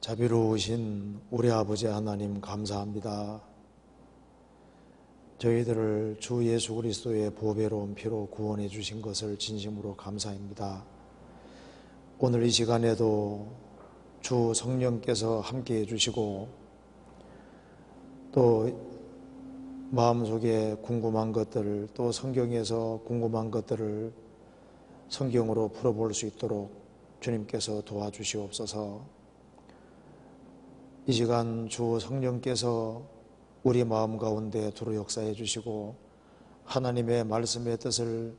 자비로우신 우리 아버지 하나님 감사합니다. 저희들을 주 예수 그리스도의 보배로운 피로 구원해 주신 것을 진심으로 감사합니다. 오늘 이 시간에도 주 성령께서 함께해 주시고 또 마음속에 궁금한 것들, 또 성경에서 궁금한 것들을 성경으로 풀어볼 수 있도록 주님께서 도와주시옵소서. 이 시간 주 성령께서 우리 마음 가운데 두루 역사해 주시고 하나님의 말씀의 뜻을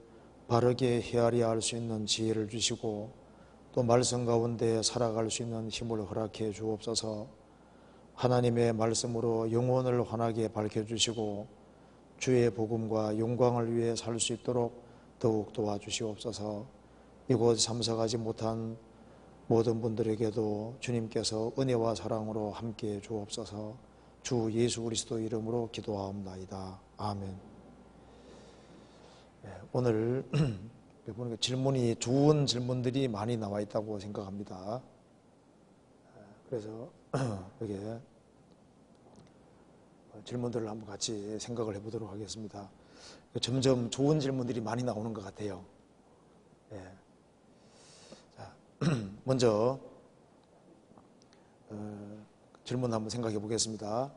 바르게 헤아려 할 수 있는 지혜를 주시고 또 말씀 가운데 살아갈 수 있는 힘을 허락해 주옵소서. 하나님의 말씀으로 영혼을 환하게 밝혀주시고 주의 복음과 영광을 위해 살 수 있도록 더욱 도와주시옵소서. 이곳 참석하지 못한 모든 분들에게도 주님께서 은혜와 사랑으로 함께해 주옵소서. 주 예수 그리스도 이름으로 기도하옵나이다. 아멘. 오늘 보니까 질문이 좋은 질문들이 많이 나와 있다고 생각합니다. 그래서 여기 질문들을 한번 같이 생각을 해보도록 하겠습니다. 점점 좋은 질문들이 많이 나오는 것 같아요. 먼저 질문 한번 생각해 보겠습니다.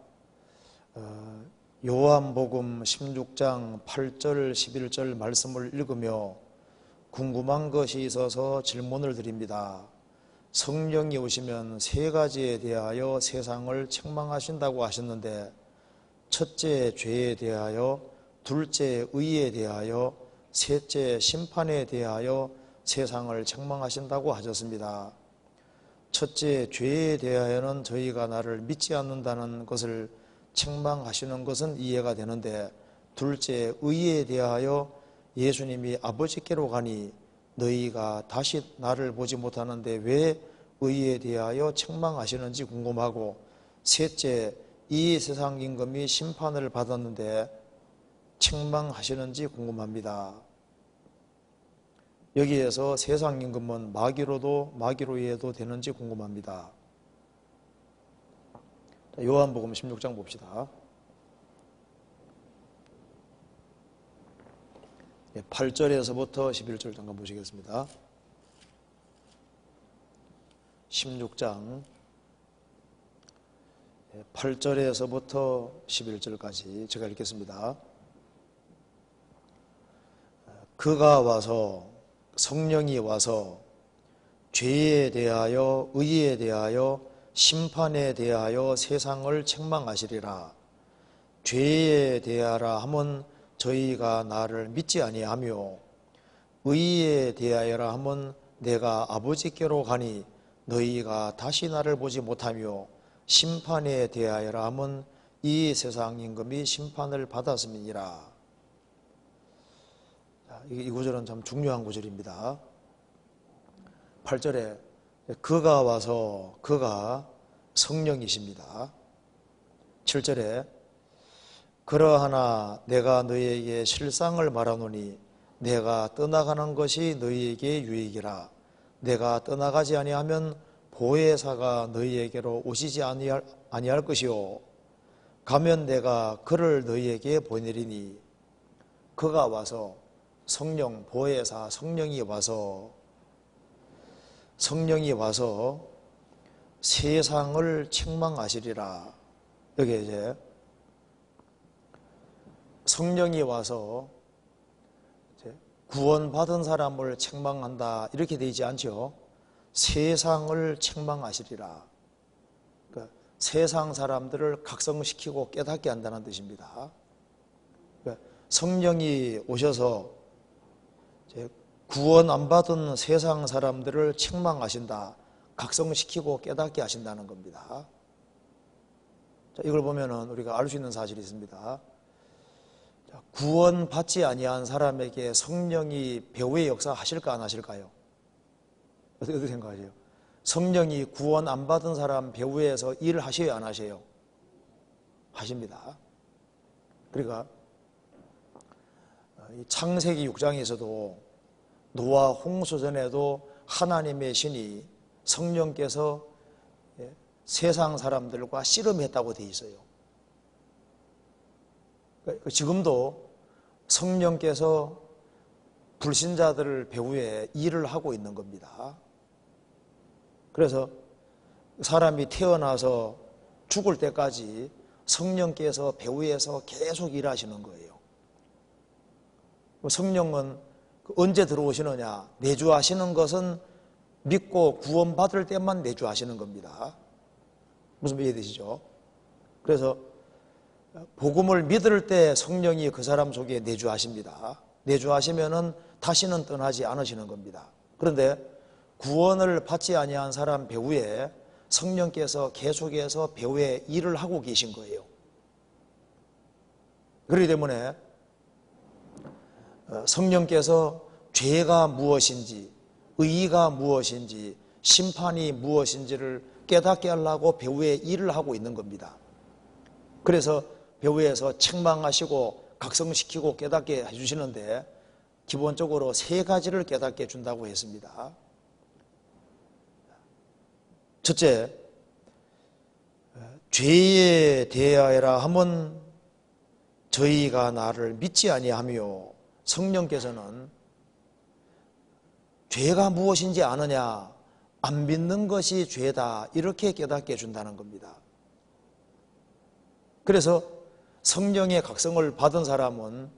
요한복음 16장 8절 11절 말씀을 읽으며 궁금한 것이 있어서 질문을 드립니다. 성령이 오시면 세 가지에 대하여 세상을 책망하신다고 하셨는데 첫째 죄에 대하여, 둘째 의에 대하여, 셋째 심판에 대하여 세상을 책망하신다고 하셨습니다. 첫째 죄에 대하여는 저희가 나를 믿지 않는다는 것을 책망하시는 것은 이해가 되는데, 둘째 의에 대하여 예수님이 아버지께로 가니 너희가 다시 나를 보지 못하는데 왜 의에 대하여 책망하시는지 궁금하고, 셋째 이 세상 임금이 심판을 받았는데 책망하시는지 궁금합니다. 여기에서 세상 임금은 마귀로 이해도 되는지 궁금합니다. 요한복음 16장 봅시다. 8절에서부터 11절 잠깐 보시겠습니다. 16장 8절에서부터 11절까지 제가 읽겠습니다. 그가 와서, 성령이 와서 죄에 대하여, 의에 대하여, 심판에 대하여 세상을 책망하시리라. 죄에 대하라 하면 저희가 나를 믿지 아니하며, 의에 대하여라 하면 내가 아버지께로 가니 너희가 다시 나를 보지 못하며, 심판에 대하여라 하면 이 세상 임금이 심판을 받았음이니라. 이 구절은 참 중요한 구절입니다. 8절에 그가 와서, 그가 성령이십니다. 7절에 그러하나 내가 너희에게 실상을 말하노니 내가 떠나가는 것이 너희에게 유익이라. 내가 떠나가지 아니하면 보혜사가 너희에게로 오시지 아니할 것이요 가면 내가 그를 너희에게 보내리니. 그가 와서, 성령, 보혜사, 성령이 와서 세상을 책망하시리라. 여기 이제 성령이 와서 구원받은 사람을 책망한다 이렇게 되지 않죠. 세상을 책망하시리라. 그러니까 세상 사람들을 각성시키고 깨닫게 한다는 뜻입니다. 그러니까 성령이 오셔서 구원 안 받은 세상 사람들을 책망하신다, 각성시키고 깨닫게 하신다는 겁니다. 자, 이걸 보면은 우리가 알 수 있는 사실이 있습니다. 구원 받지 아니한 사람에게 성령이 배후의 역사 하실까 안 하실까요? 어떻게 생각하세요? 성령이 구원 안 받은 사람 배후에서 일을 하셔요, 안 하셔요? 하십니다. 그러니까 창세기 6장에서도 노아 홍수 전에도 하나님의 신이, 성령께서 세상 사람들과 씨름했다고 돼 있어요. 지금도 성령께서 불신자들 배후에 일을 하고 있는 겁니다. 그래서 사람이 태어나서 죽을 때까지 성령께서 배후에서 계속 일하시는 거예요. 성령은 언제 들어오시느냐? 내주하시는 것은 믿고 구원받을 때만 내주하시는 겁니다. 무슨 말 이해되시죠? 그래서 복음을 믿을 때 성령이 그 사람 속에 내주하십니다. 내주하시면은 다시는 떠나지 않으시는 겁니다. 그런데 구원을 받지 아니한 사람 배후에 성령께서 계속해서 배후에 일을 하고 계신 거예요. 그렇기 때문에 성령께서 죄가 무엇인지, 의의가 무엇인지, 심판이 무엇인지를 깨닫게 하려고 배후에 일을 하고 있는 겁니다. 그래서 배후에서 책망하시고 각성시키고 깨닫게 해주시는데 기본적으로 세 가지를 깨닫게 해준다고 했습니다. 첫째, 죄에 대하여라 하면 저희가 나를 믿지 아니하며, 성령께서는 죄가 무엇인지 아느냐, 안 믿는 것이 죄다, 이렇게 깨닫게 해준다는 겁니다. 그래서 성령의 각성을 받은 사람은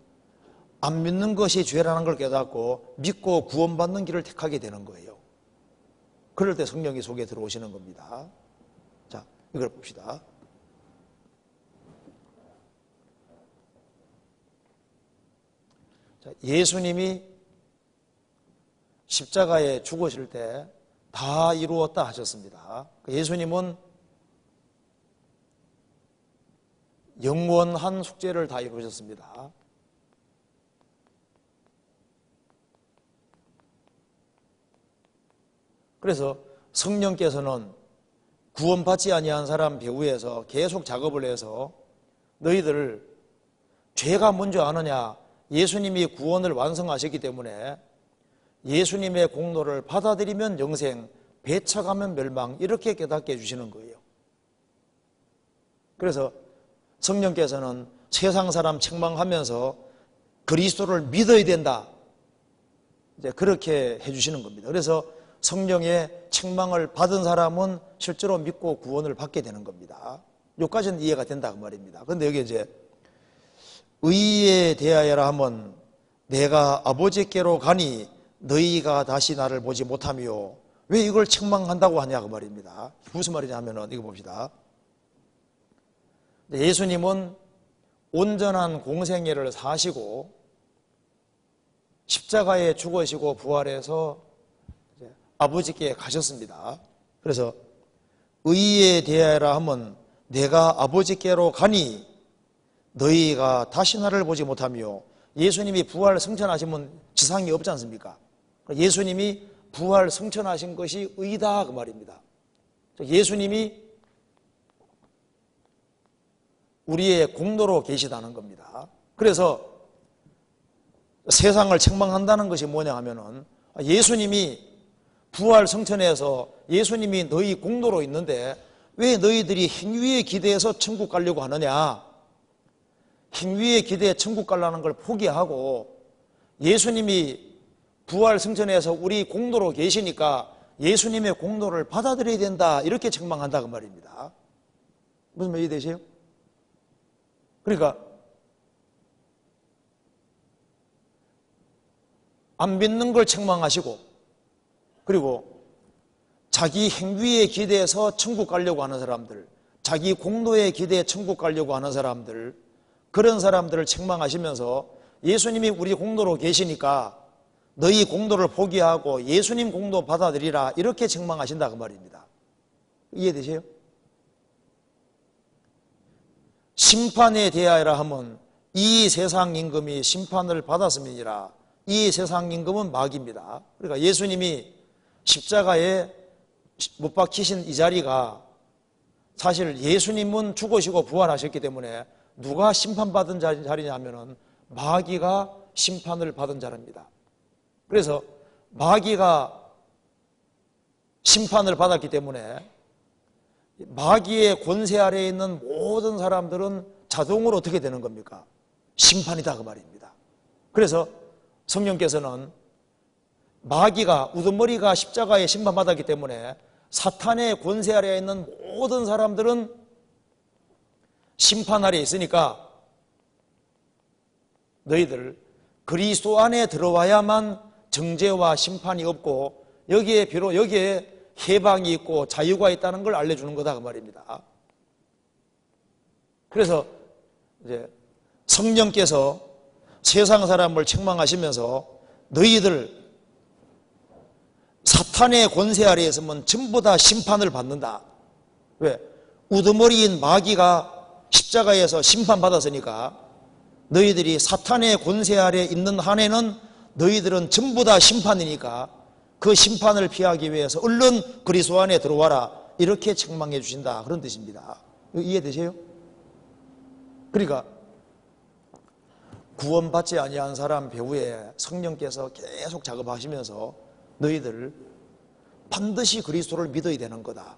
안 믿는 것이 죄라는 걸 깨닫고 믿고 구원받는 길을 택하게 되는 거예요. 그럴 때 성령이 속에 들어오시는 겁니다. 자, 이걸 봅시다. 자, 예수님이 십자가에 죽으실 때 다 이루었다 하셨습니다. 예수님은 영원한 숙제를 다 이루셨습니다. 그래서 성령께서는 구원받지 아니한 사람 배후에서 계속 작업을 해서 너희들 죄가 뭔지 아느냐, 예수님이 구원을 완성하셨기 때문에 예수님의 공로를 받아들이면 영생, 배척하면 멸망, 이렇게 깨닫게 해주시는 거예요. 그래서 성령께서는 세상 사람 책망하면서 그리스도를 믿어야 된다, 이제 그렇게 해주시는 겁니다. 그래서 성령의 책망을 받은 사람은 실제로 믿고 구원을 받게 되는 겁니다. 여기까지는 이해가 된다 그 말입니다. 그런데 여기 이제 의에 대하여라 하면 내가 아버지께로 가니 너희가 다시 나를 보지 못하며, 왜 이걸 책망한다고 하냐 그 말입니다. 무슨 말이냐 하면은 이거 봅시다. 예수님은 온전한 공생애를 사시고 십자가에 죽으시고 부활해서 아버지께 가셨습니다. 그래서 의에 대하여라 하면 내가 아버지께로 가니 너희가 다시 나를 보지 못하며, 예수님이 부활 승천하시면 지상이 없지 않습니까? 예수님이 부활 승천하신 것이 의다 그 말입니다. 예수님이 우리의 공로로 계시다는 겁니다. 그래서 세상을 책망한다는 것이 뭐냐 하면은 예수님이 부활 승천해서 예수님이 너희 공로로 있는데 왜 너희들이 행위에 기대해서 천국 가려고 하느냐, 행위에 기대해 천국 가려는 걸 포기하고 예수님이 부활 승천해서 우리 공로로 계시니까 예수님의 공로를 받아들여야 된다, 이렇게 책망한다 그 말입니다. 무슨 말이 되세요? 그러니까 안 믿는 걸 책망하시고, 그리고 자기 행위에 기대해서 천국 가려고 하는 사람들, 자기 공로에 기대해 천국 가려고 하는 사람들, 그런 사람들을 책망하시면서 예수님이 우리 공로로 계시니까 너희 공로를 포기하고 예수님 공로 받아들이라, 이렇게 책망하신다 그 말입니다. 이해되세요? 심판에 대하여라 하면 이 세상 임금이 심판을 받았음이니라. 이 세상 임금은 마귀입니다. 그러니까 예수님이 십자가에 못 박히신 이 자리가 사실 예수님은 죽으시고 부활하셨기 때문에 누가 심판받은 자리냐 하면은 마귀가 심판을 받은 자리입니다. 그래서 마귀가 심판을 받았기 때문에 마귀의 권세 아래에 있는 모든 사람들은 자동으로 어떻게 되는 겁니까? 심판이다 그 말입니다. 그래서 성령께서는 마귀가 우두머리가 십자가에 심판받았기 때문에 사탄의 권세 아래에 있는 모든 사람들은 심판 아래에 있으니까 너희들 그리스도 안에 들어와야만 정죄와 심판이 없고 여기에 비록 여기에 해방이 있고 자유가 있다는 걸 알려주는 거다 그 말입니다. 그래서 이제 성령께서 세상 사람을 책망하시면서 너희들 사탄의 권세 아래에 있으면 전부 다 심판을 받는다. 왜? 우두머리인 마귀가 십자가에서 심판받았으니까 너희들이 사탄의 권세 아래에 있는 한에는 너희들은 전부 다 심판이니까 그 심판을 피하기 위해서 얼른 그리스도 안에 들어와라 이렇게 책망해 주신다 그런 뜻입니다. 이해되세요? 그러니까 구원받지 아니한 사람 배후에 성령께서 계속 작업하시면서 너희들 반드시 그리스도를 믿어야 되는 거다.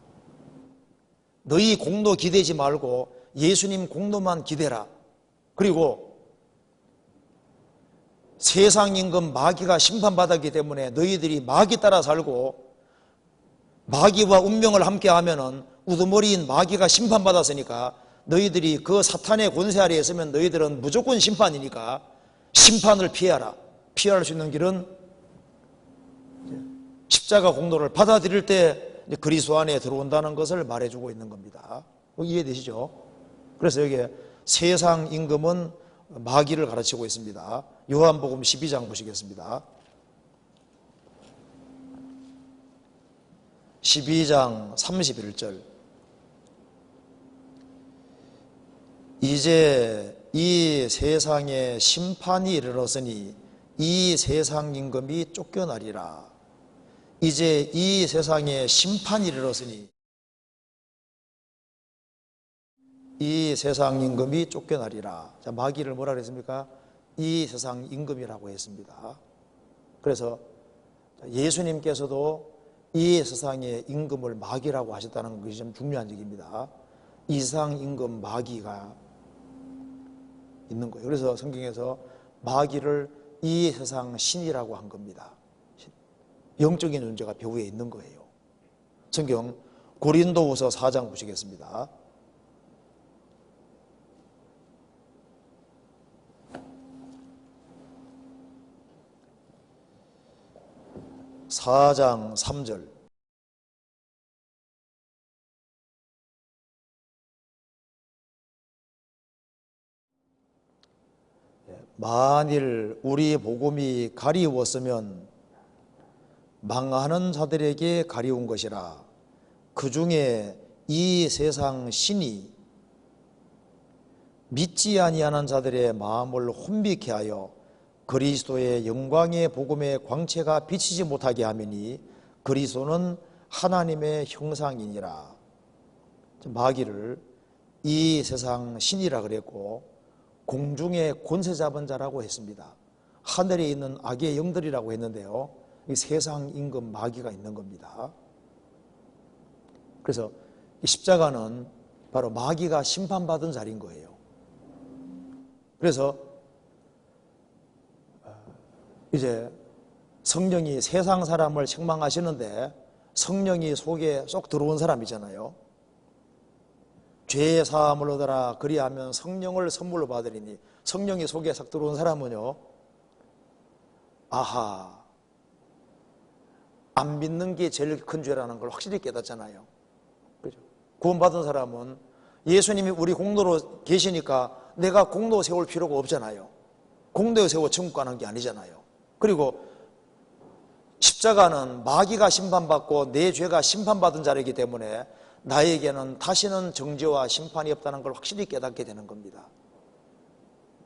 너희 공로 기대지 말고 예수님 공로만 기대라. 그리고 세상 임금 마귀가 심판받았기 때문에 너희들이 마귀 따라 살고 마귀와 운명을 함께 하면은 우두머리인 마귀가 심판받았으니까 너희들이 그 사탄의 권세 아래에 있으면 너희들은 무조건 심판이니까 심판을 피해라. 피할 수 있는 길은 십자가 공로를 받아들일 때 그리스도 안에 들어온다는 것을 말해주고 있는 겁니다. 이해되시죠? 그래서 여기에 세상 임금은 마귀를 가르치고 있습니다. 요한복음 12장 보시겠습니다. 12장 31절. 이제 이 세상에 심판이 이르렀으니 이 세상 임금이 쫓겨나리라. 이제 이 세상에 심판이 이르렀으니 이 세상 임금이 쫓겨나리라. 자, 마귀를 뭐라 그랬습니까? 이 세상 임금이라고 했습니다. 그래서 예수님께서도 이 세상의 임금을 마귀라고 하셨다는 것이 좀 중요한 얘기입니다. 이 세상 임금 마귀가 있는 거예요. 그래서 성경에서 마귀를 이 세상 신이라고 한 겁니다. 영적인 존재가 배후에 있는 거예요. 성경 고린도후서 4장 보시겠습니다. 4장 3절. 만일 우리 복음이 가리웠으면 망하는 자들에게 가리운 것이라. 그 중에 이 세상 신이 믿지 아니하는 자들의 마음을 혼미케 하여 그리스도의 영광의 복음의 광채가 비치지 못하게 하미니 그리스도는 하나님의 형상이니라. 마귀를 이 세상 신이라 그랬고 공중의 권세 잡은 자라고 했습니다. 하늘에 있는 악의 영들이라고 했는데요, 이 세상 임금 마귀가 있는 겁니다. 그래서 이 십자가는 바로 마귀가 심판받은 자리인 거예요. 그래서 이제 성령이 세상 사람을 책망하시는데 성령이 속에 쏙 들어온 사람이잖아요. 죄의 사함을 얻어라 그리하면 성령을 선물로 받으리니, 성령이 속에 싹 들어온 사람은요, 아하, 안 믿는 게 제일 큰 죄라는 걸 확실히 깨닫잖아요. 그죠? 구원받은 사람은 예수님이 우리 공로로 계시니까 내가 공로 세울 필요가 없잖아요. 공로 세워 천국 가는 게 아니잖아요. 그리고 십자가는 마귀가 심판받고 내 죄가 심판받은 자리이기 때문에 나에게는 다시는 정죄와 심판이 없다는 걸 확실히 깨닫게 되는 겁니다.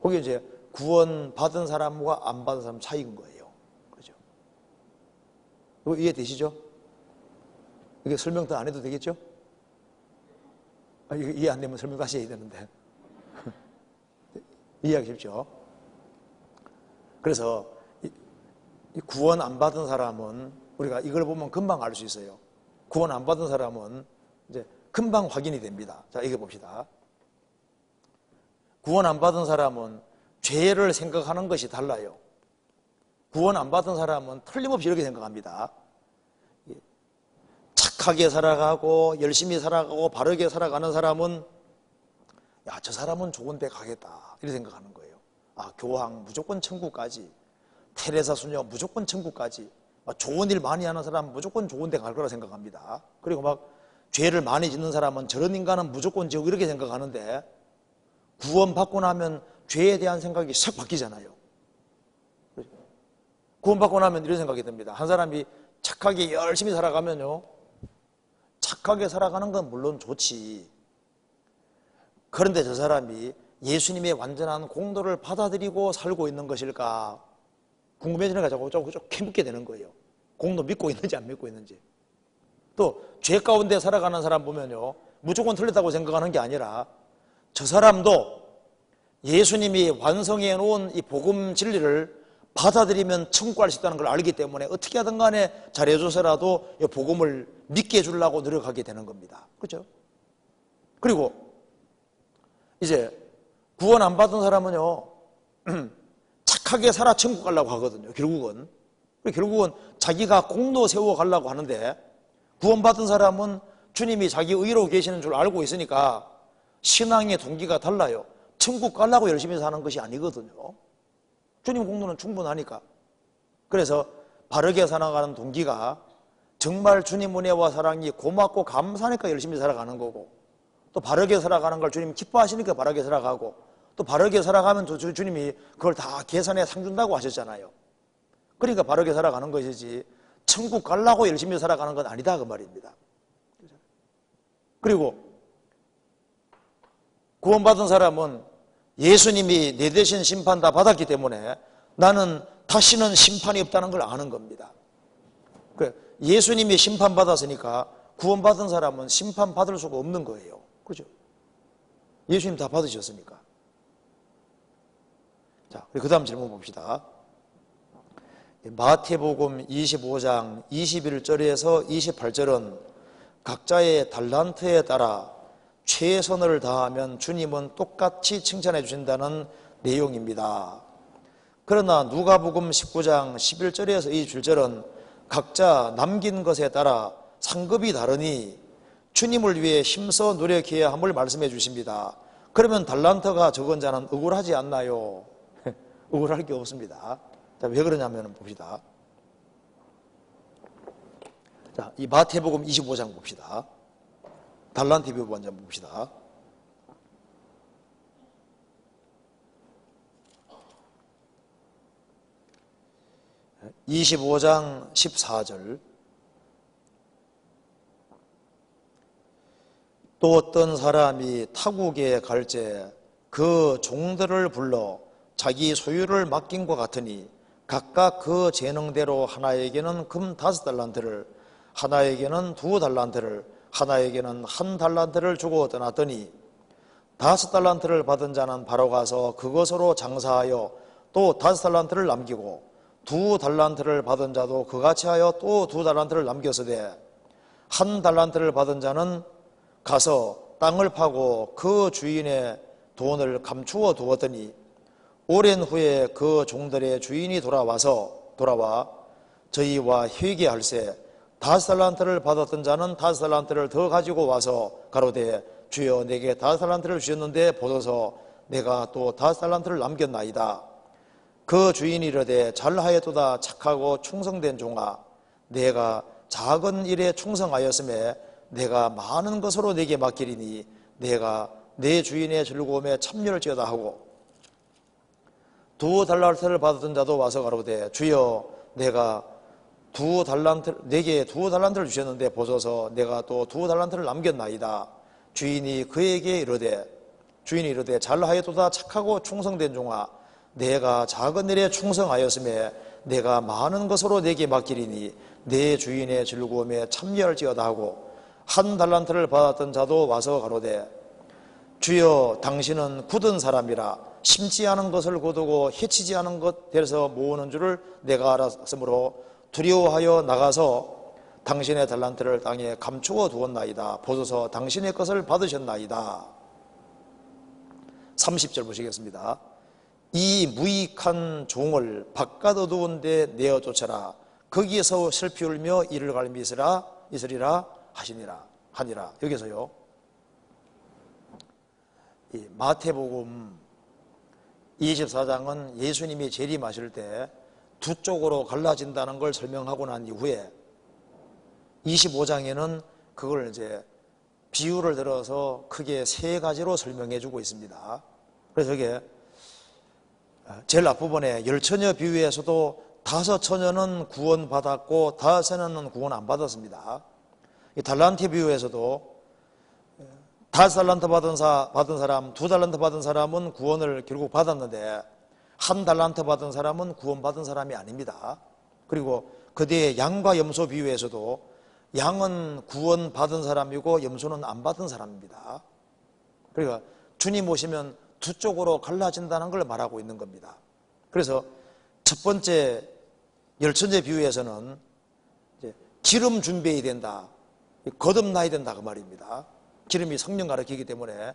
그게 이제 구원받은 사람과 안 받은 사람 차이인 거예요. 그렇죠? 이거 이해되시죠? 이게 설명 더 안 해도 되겠죠? 이거 이해 안 되면 설명 다시 해야 되는데. 이해하십시오. 그래서 이 구원 안 받은 사람은 우리가 이걸 보면 금방 알 수 있어요. 구원 안 받은 사람은 이제 금방 확인이 됩니다. 자, 이거 봅시다. 구원 안 받은 사람은 죄를 생각하는 것이 달라요. 구원 안 받은 사람은 틀림없이 이렇게 생각합니다. 착하게 살아가고 열심히 살아가고 바르게 살아가는 사람은 야, 저 사람은 좋은 데 가겠다 이렇게 생각하는 거예요. 아, 교황 무조건 천국까지, 테레사 수녀 무조건 천국까지, 좋은 일 많이 하는 사람 무조건 좋은 데 갈 거라 생각합니다. 그리고 막 죄를 많이 짓는 사람은 저런 인간은 무조건 지옥 이렇게 생각하는데 구원 받고 나면 죄에 대한 생각이 싹 바뀌잖아요. 구원 받고 나면 이런 생각이 듭니다. 한 사람이 착하게 열심히 살아가면요, 착하게 살아가는 건 물론 좋지. 그런데 저 사람이 예수님의 완전한 공로를 받아들이고 살고 있는 것일까 궁금해지는 게 자꾸 좀 캐묻게 되는 거예요. 공로 믿고 있는지 안 믿고 있는지. 또 죄 가운데 살아가는 사람 보면요, 무조건 틀렸다고 생각하는 게 아니라 저 사람도 예수님이 완성해 놓은 이 복음 진리를 받아들이면 천국 갈 수 있다는 걸 알기 때문에 어떻게 하든 간에 잘해줘서라도 이 복음을 믿게 해주려고 노력하게 되는 겁니다. 그렇죠? 그리고 이제 구원 안 받은 사람은요, 착하게 살아 천국 가려고 하거든요. 결국은 자기가 공로 세워 가려고 하는데, 구원 받은 사람은 주님이 자기 의로 계시는 줄 알고 있으니까 신앙의 동기가 달라요. 천국 가려고 열심히 사는 것이 아니거든요. 주님 공로는 충분하니까. 그래서 바르게 살아가는 동기가 정말 주님 은혜와 사랑이 고맙고 감사하니까 열심히 살아가는 거고, 또 바르게 살아가는 걸 주님이 기뻐하시니까 바르게 살아가고, 또 바르게 살아가면 주님이 그걸 다 계산해 상 준다고 하셨잖아요. 그러니까 바르게 살아가는 것이지 천국 가려고 열심히 살아가는 건 아니다 그 말입니다. 그리고 구원받은 사람은 예수님이 내 대신 심판 다 받았기 때문에 나는 다시는 심판이 없다는 걸 아는 겁니다. 예수님이 심판받았으니까 구원받은 사람은 심판받을 수가 없는 거예요. 그죠? 예수님 다 받으셨으니까. 자, 그 다음 질문 봅시다. 마태복음 25장 21절에서 28절은 각자의 달란트에 따라 최선을 다하면 주님은 똑같이 칭찬해 주신다는 내용입니다. 그러나 누가복음 19장 11절에서 22절은 각자 남긴 것에 따라 상급이 다르니 주님을 위해 힘써 노력해야 함을 말씀해 주십니다. 그러면 달란트가 적은 자는 억울하지 않나요? 억울할 게 없습니다. 자, 왜 그러냐면 봅시다. 자, 이 마태복음 25장 봅시다. 달란트 비유 먼저 봅시다. (25장 14절) 또 어떤 사람이 타국에 갈새 그 종들을 불러 자기 소유를 맡긴 것 같으니 각각 그 재능대로 하나에게는 금 5달란트를, 하나에게는 2달란트를, 하나에게는 1달란트를 주고 떠났더니 5달란트를 받은 자는 바로 가서 그것으로 장사하여 또 5달란트를 남기고 2달란트를 받은 자도 그같이 하여 또 2달란트를 남겼으되 1달란트를 받은 자는 가서 땅을 파고 그 주인의 돈을 감추어 두었더니 오랜 후에 그 종들의 주인이 돌아와 저희와 회개할세 5달란트를 받았던 자는 5달란트를 더 가지고 와서 가로되 주여 내게 5달란트를 주셨는데 보소서 내가 또 5달란트를 남겼나이다. 그 주인이 이르되 잘하였도다 착하고 충성된 종아 내가 작은 일에 충성하였음에 내가 많은 것으로 내게 맡기리니 내가 내 주인의 즐거움에 참여할지어다 하고 2달란트를 받았던 자도 와서 가로되 주여 내가 내게 2달란트를 주셨는데 보소서 내가 또 2달란트를 남겼나이다. 주인이 이르되 잘하였도다 착하고 충성된 종아 내가 작은 일에 충성하였음에 내가 많은 것으로 내게 맡기리니 내 주인의 즐거움에 참여할지어다 하고 1달란트를 받았던 자도 와서 가로되 주여 당신은 굳은 사람이라 심지 않은 것을 거두고 해치지 않은 것 대해서 모으는 줄을 내가 알았으므로 두려워하여 나가서 당신의 달란트를 땅에 감추어 두었나이다. 보소서 당신의 것을 받으셨나이다. 30절 보시겠습니다. 이 무익한 종을 바깥 어두운 데 내어 쫓아라. 거기에서 슬피 울며 이를 갈미 있으리라 하니라. 여기서요, 이 마태복음 24장은 예수님이 재림하실 때 두 쪽으로 갈라진다는 걸 설명하고 난 이후에 25장에는 그걸 이제 비유를 들어서 크게 세 가지로 설명해 주고 있습니다. 그래서 이게 제일 앞부분에 열처녀 비유에서도 5처녀는 구원받았고 5처녀는 구원 안 받았습니다. 이 달란트 비유에서도 5달란트 받은 사람, 2달란트 받은 사람은 구원을 결국 받았는데 1달란트 받은 사람은 구원받은 사람이 아닙니다. 그리고 그 뒤에 양과 염소 비유에서도 양은 구원받은 사람이고 염소는 안 받은 사람입니다. 그러니까 주님 오시면 두 쪽으로 갈라진다는 걸 말하고 있는 겁니다. 그래서 첫 번째 열천제 비유에서는 이제 기름 준비해야 된다, 거듭나야 된다 그 말입니다. 기름이 성령 가리키기 때문에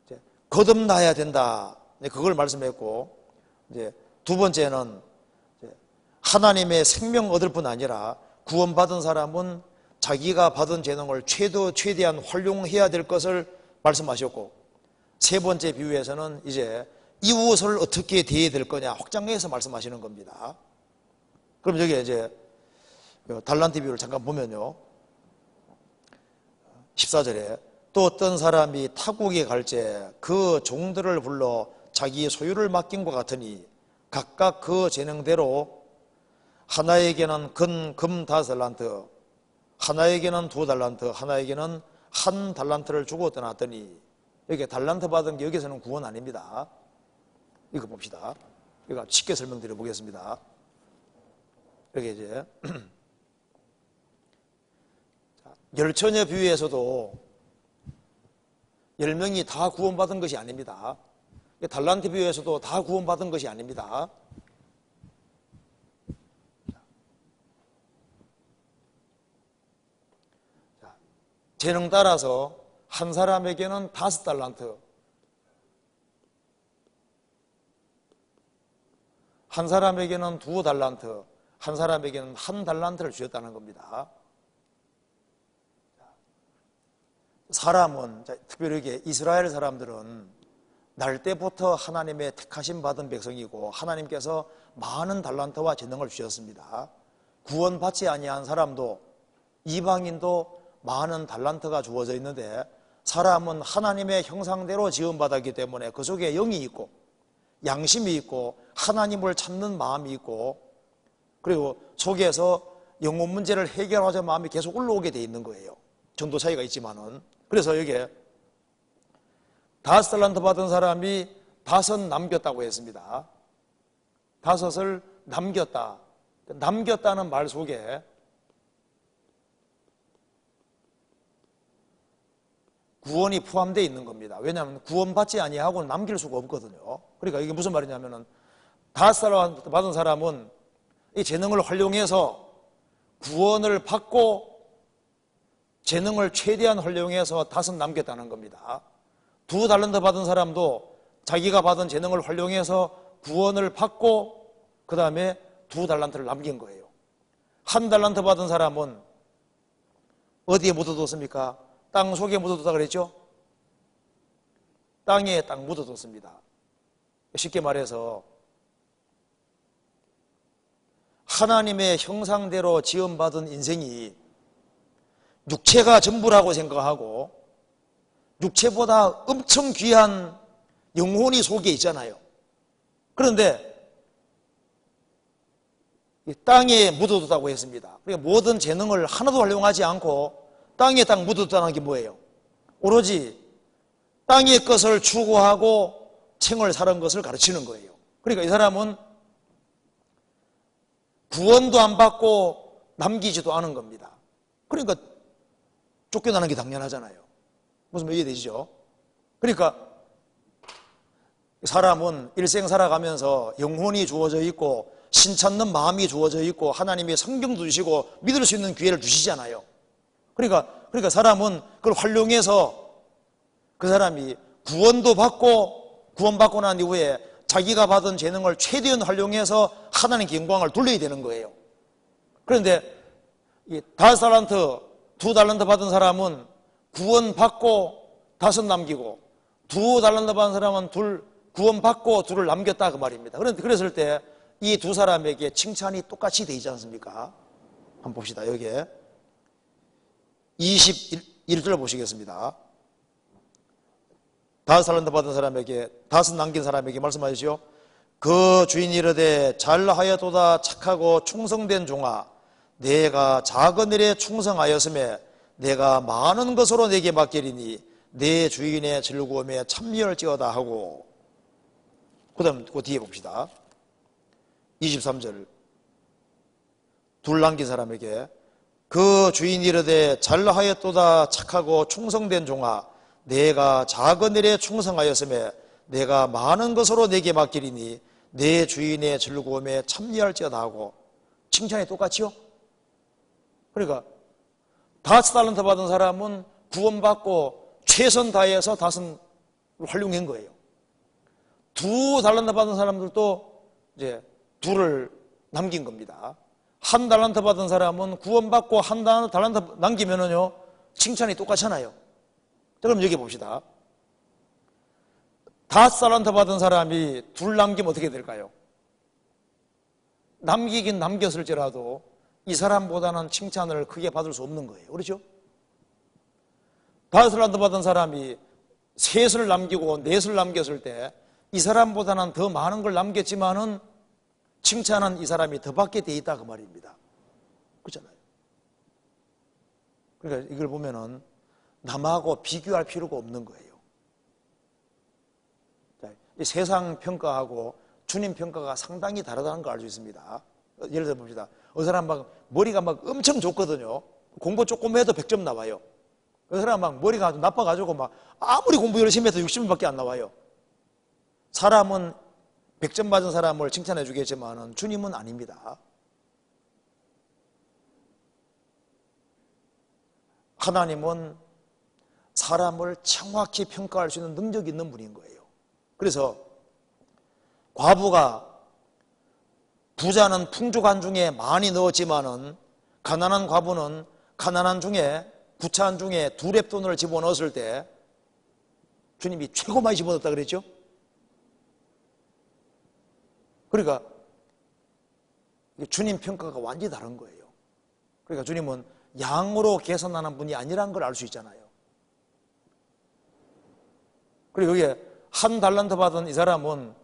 이제 거듭나야 된다, 그걸 말씀했고, 이제 두 번째는 이제 하나님의 생명 얻을 뿐 아니라 구원받은 사람은 자기가 받은 재능을 최대한 활용해야 될 것을 말씀하셨고, 세 번째 비유에서는 이제 이웃을 어떻게 대해야 될 거냐 확장해서 말씀하시는 겁니다. 그럼 여기 이제 달란트 비유를 잠깐 보면요, 14절에 또 어떤 사람이 타국에 갈제 그 종들을 불러 자기 소유를 맡긴 것 같으니 각각 그 재능대로 하나에게는 금 5달란트, 하나에게는 2달란트, 하나에게는 1달란트를 주고 떠났더니, 여기 달란트 받은 게 여기서는 구원 아닙니다. 이거 봅시다. 이거 쉽게 설명드려 보겠습니다. 여기 이제 열처녀 비유에서도 10명이 다 구원받은 것이 아닙니다. 달란트 비유에서도 다 구원받은 것이 아닙니다. 재능 따라서 한 사람에게는 5달란트, 한 사람에게는 2달란트, 한 사람에게는 1달란트를 주셨다는 겁니다. 사람은, 특별히 이스라엘 사람들은 날 때부터 하나님의 택하심 받은 백성이고 하나님께서 많은 달란트와 재능을 주셨습니다. 구원받지 아니한 사람도, 이방인도 많은 달란트가 주어져 있는데, 사람은 하나님의 형상대로 지음받았기 때문에 그 속에 영이 있고 양심이 있고 하나님을 찾는 마음이 있고, 그리고 속에서 영혼 문제를 해결하자 마음이 계속 올라오게 돼 있는 거예요. 정도 차이가 있지만은. 그래서 여기에 5달란트 받은 사람이 5 남겼다고 했습니다. 5을 남겼다. 남겼다는 말 속에 구원이 포함되어 있는 겁니다. 왜냐하면 구원받지 아니하고는 남길 수가 없거든요. 그러니까 이게 무슨 말이냐면은 5달란트 받은 사람은 이 재능을 활용해서 구원을 받고 재능을 최대한 활용해서 5 남겼다는 겁니다. 2달란트 받은 사람도 자기가 받은 재능을 활용해서 구원을 받고 그 다음에 2달란트를 남긴 거예요. 1달란트 받은 사람은 어디에 묻어뒀습니까? 땅 속에 묻어뒀다 그랬죠? 땅에 딱 묻어뒀습니다. 쉽게 말해서 하나님의 형상대로 지음받은 인생이 육체가 전부라고 생각하고 육체보다 엄청 귀한 영혼이 속에 있잖아요. 그런데 땅에 묻어뒀다고 했습니다. 그러니까 모든 재능을 하나도 활용하지 않고 땅에 딱 묻어뒀다는 게 뭐예요? 오로지 땅의 것을 추구하고 생을 사는 것을 가르치는 거예요. 그러니까 이 사람은 구원도 안 받고 남기지도 않은 겁니다. 그러니까 쫓겨나는 게 당연하잖아요. 무슨 말 이해되시죠? 그러니까 사람은 일생 살아가면서 영혼이 주어져 있고 신찾는 마음이 주어져 있고 하나님이 성경도 주시고 믿을 수 있는 기회를 주시잖아요. 그러니까 사람은 그걸 활용해서 그 사람이 구원받고 난 이후에 자기가 받은 재능을 최대한 활용해서 하나님께 영광을 돌려야 되는 거예요. 그런데 이 5달란트, 2달란트 받은 사람은 구원받고 5 남기고 2달란트 받은 사람은 구원받고 2를 남겼다 그 말입니다. 그런데 그랬을 때 이 두 사람에게 칭찬이 똑같이 되지 않습니까? 한번 봅시다. 여기에 21절 보시겠습니다. 5달란트 받은 사람에게 5 남긴 사람에게 말씀하시죠. 그 주인이 이르되 잘하였도다 착하고 충성된 종아 내가 작은 일에 충성하였음에 내가 많은 것으로 내게 맡기리니 내 주인의 즐거움에 참여할지어다 하고 그 다음 그 뒤에 봅시다. 23절 2 남긴 사람에게 그 주인이 이르되 잘하였도다 착하고 충성된 종아 내가 작은 일에 충성하였음에 내가 많은 것으로 내게 맡기리니 내 주인의 즐거움에 참여할지어다 하고 칭찬이 똑같이요. 그러니까 5달란트 받은 사람은 구원받고 최선 다해서 5을 활용한 거예요. 2달란트 받은 사람들도 이제 2를 남긴 겁니다. 1 달란트 받은 사람은 구원받고 1 달란트 남기면은요 칭찬이 똑같잖아요. 자, 그럼 여기 봅시다. 5달란트 받은 사람이 2 남기면 어떻게 될까요? 남기긴 남겼을지라도 이 사람보다는 칭찬을 크게 받을 수 없는 거예요. 그렇죠? 5달란트 받은 사람이 3을 남기고 4을 남겼을 때 이 사람보다는 더 많은 걸 남겼지만은 칭찬은 이 사람이 더 받게 돼 있다 그 말입니다. 그렇잖아요. 그러니까 이걸 보면은 남하고 비교할 필요가 없는 거예요. 이 세상 평가하고 주님 평가가 상당히 다르다는 걸 알 수 있습니다. 예를 들어 봅시다. 어느 사람 막 머리가 막 엄청 좋거든요. 공부 조금 해도 100점 나와요. 어느 사람 막 머리가 아주 나빠가지고 막 아무리 공부 열심히 해도 60점밖에 안 나와요. 사람은 100점 맞은 사람을 칭찬해 주겠지만 주님은 아닙니다. 하나님은 사람을 정확히 평가할 수 있는 능력이 있는 분인 거예요. 그래서 과부가 부자는 풍족한 중에 많이 넣었지만은 가난한 과부는 가난한 중에 부차한 중에 2랩돈을 집어넣었을 때 주님이 최고 많이 집어넣었다 그랬죠? 그러니까 주님 평가가 완전히 다른 거예요. 그러니까 주님은 양으로 계산하는 분이 아니라는 걸 알 수 있잖아요. 그리고 여기에 1 달란트 받은 이 사람은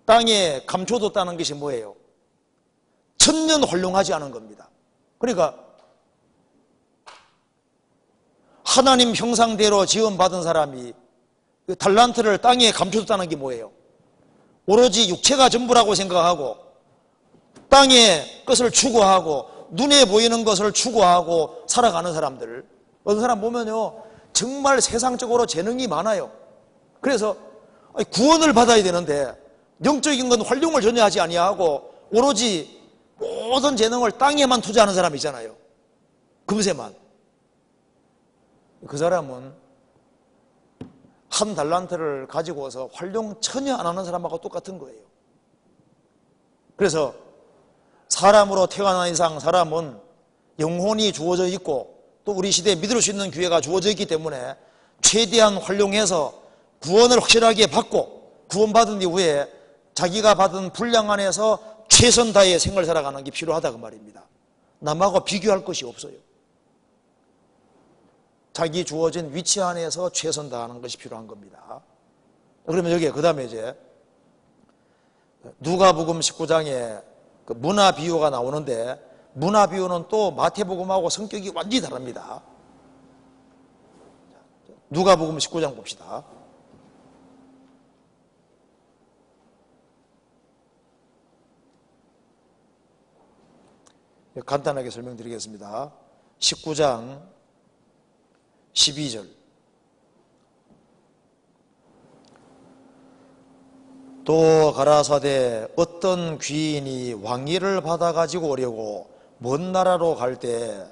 땅에 감춰뒀다는 것이 뭐예요? 천년 활용하지 않은 겁니다. 그러니까 하나님 형상대로 지음받은 사람이 그 달란트를 땅에 감춰뒀다는 게 뭐예요? 오로지 육체가 전부라고 생각하고 땅의 것을 추구하고 눈에 보이는 것을 추구하고 살아가는 사람들, 어떤 사람 보면요 정말 세상적으로 재능이 많아요. 그래서 구원을 받아야 되는데 영적인 건 활용을 전혀 하지 아니하고 오로지 모든 재능을 땅에만 투자하는 사람 있잖아요. 금세만. 그 사람은 1 달란트를 가지고서 활용 전혀 안 하는 사람하고 똑같은 거예요. 그래서 사람으로 태어난 이상 사람은 영혼이 주어져 있고 또 우리 시대에 믿을 수 있는 기회가 주어져 있기 때문에 최대한 활용해서 구원을 확실하게 받고 구원받은 이후에 자기가 받은 분량 안에서 최선 다해 생을 살아가는 게 필요하다 그 말입니다. 남하고 비교할 것이 없어요. 자기 주어진 위치 안에서 최선 다하는 것이 필요한 겁니다. 그러면 여기에 그 다음에 이제 누가복음 19장에 그 문화 비유가 나오는데 문화 비유는 또 마태복음하고 성격이 완전히 다릅니다. 누가복음 19장 봅시다. 간단하게 설명드리겠습니다. 19장 12절 또 가라사대 어떤 귀인이 왕위를 받아가지고 오려고 먼 나라로 갈 때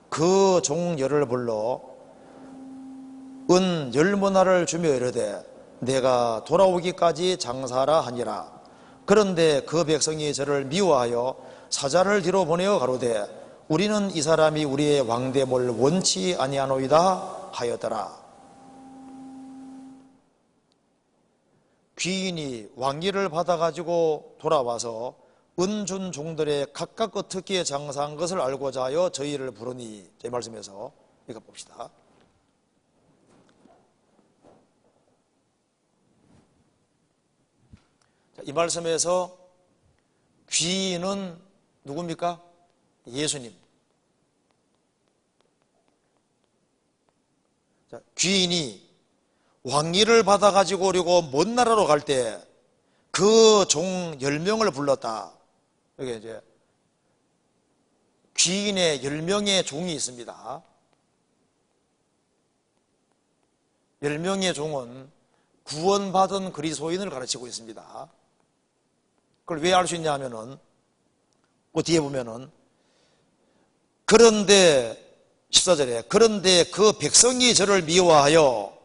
그 종열을 불러 은 10문화를 주며 이르되 내가 돌아오기까지 장사하라 하니라. 그런데 그 백성이 저를 미워하여 사자를 뒤로 보내어 가로되 우리는 이 사람이 우리의 왕됨을 원치 아니하노이다 하였더라. 귀인이 왕위를 받아가지고 돌아와서 은준 종들의 각각 어떻게 장사한 것을 알고자 하여 저희를 부르니, 이 말씀에서 이거 봅시다. 이 말씀에서 귀인은 누굽니까? 예수님. 자, 귀인이 왕위를 받아가지고 오려고 먼 나라로 갈 때 그 종 10명을 불렀다. 여기 이제 귀인의 10명의 종이 있습니다. 10명의 종은 구원받은 그리스도인을 가르치고 있습니다. 그걸 왜 알 수 있냐 하면은 그 뒤에 보면은 그런데 14절에 그런데 그 백성이 저를 미워하여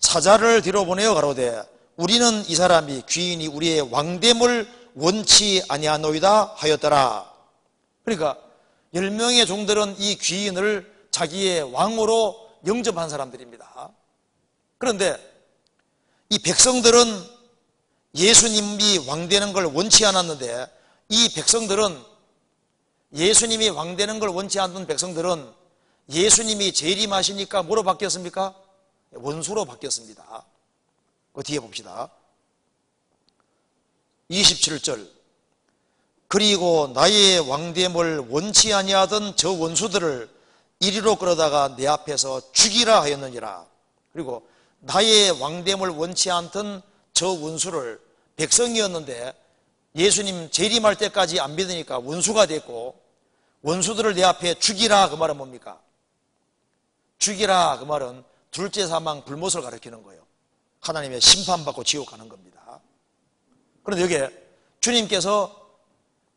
사자를 뒤로 보내어 가로되 우리는 이 사람이 귀인이 우리의 왕됨을 원치 아니하노이다 하였더라. 그러니까 10명의 종들은 이 귀인을 자기의 왕으로 영접한 사람들입니다. 그런데 이 백성들은 예수님이 왕되는 걸 원치 않았는데, 이 백성들은 예수님이 왕되는 걸 원치 않는 백성들은 예수님이 재림하시니까 뭐로 바뀌었습니까? 원수로 바뀌었습니다. 그 뒤에 봅시다. 27절 그리고 나의 왕됨을 원치 아니하던 저 원수들을 이리로 끌어다가 내 앞에서 죽이라 하였느니라. 그리고 나의 왕됨을 원치 않던 저 원수를, 백성이었는데 예수님 재림할 때까지 안 믿으니까 원수가 됐고, 원수들을 내 앞에 죽이라, 그 말은 뭡니까? 죽이라 그 말은 둘째 사망 불못을 가리키는 거예요. 하나님의 심판받고 지옥 가는 겁니다. 그런데 여기에 주님께서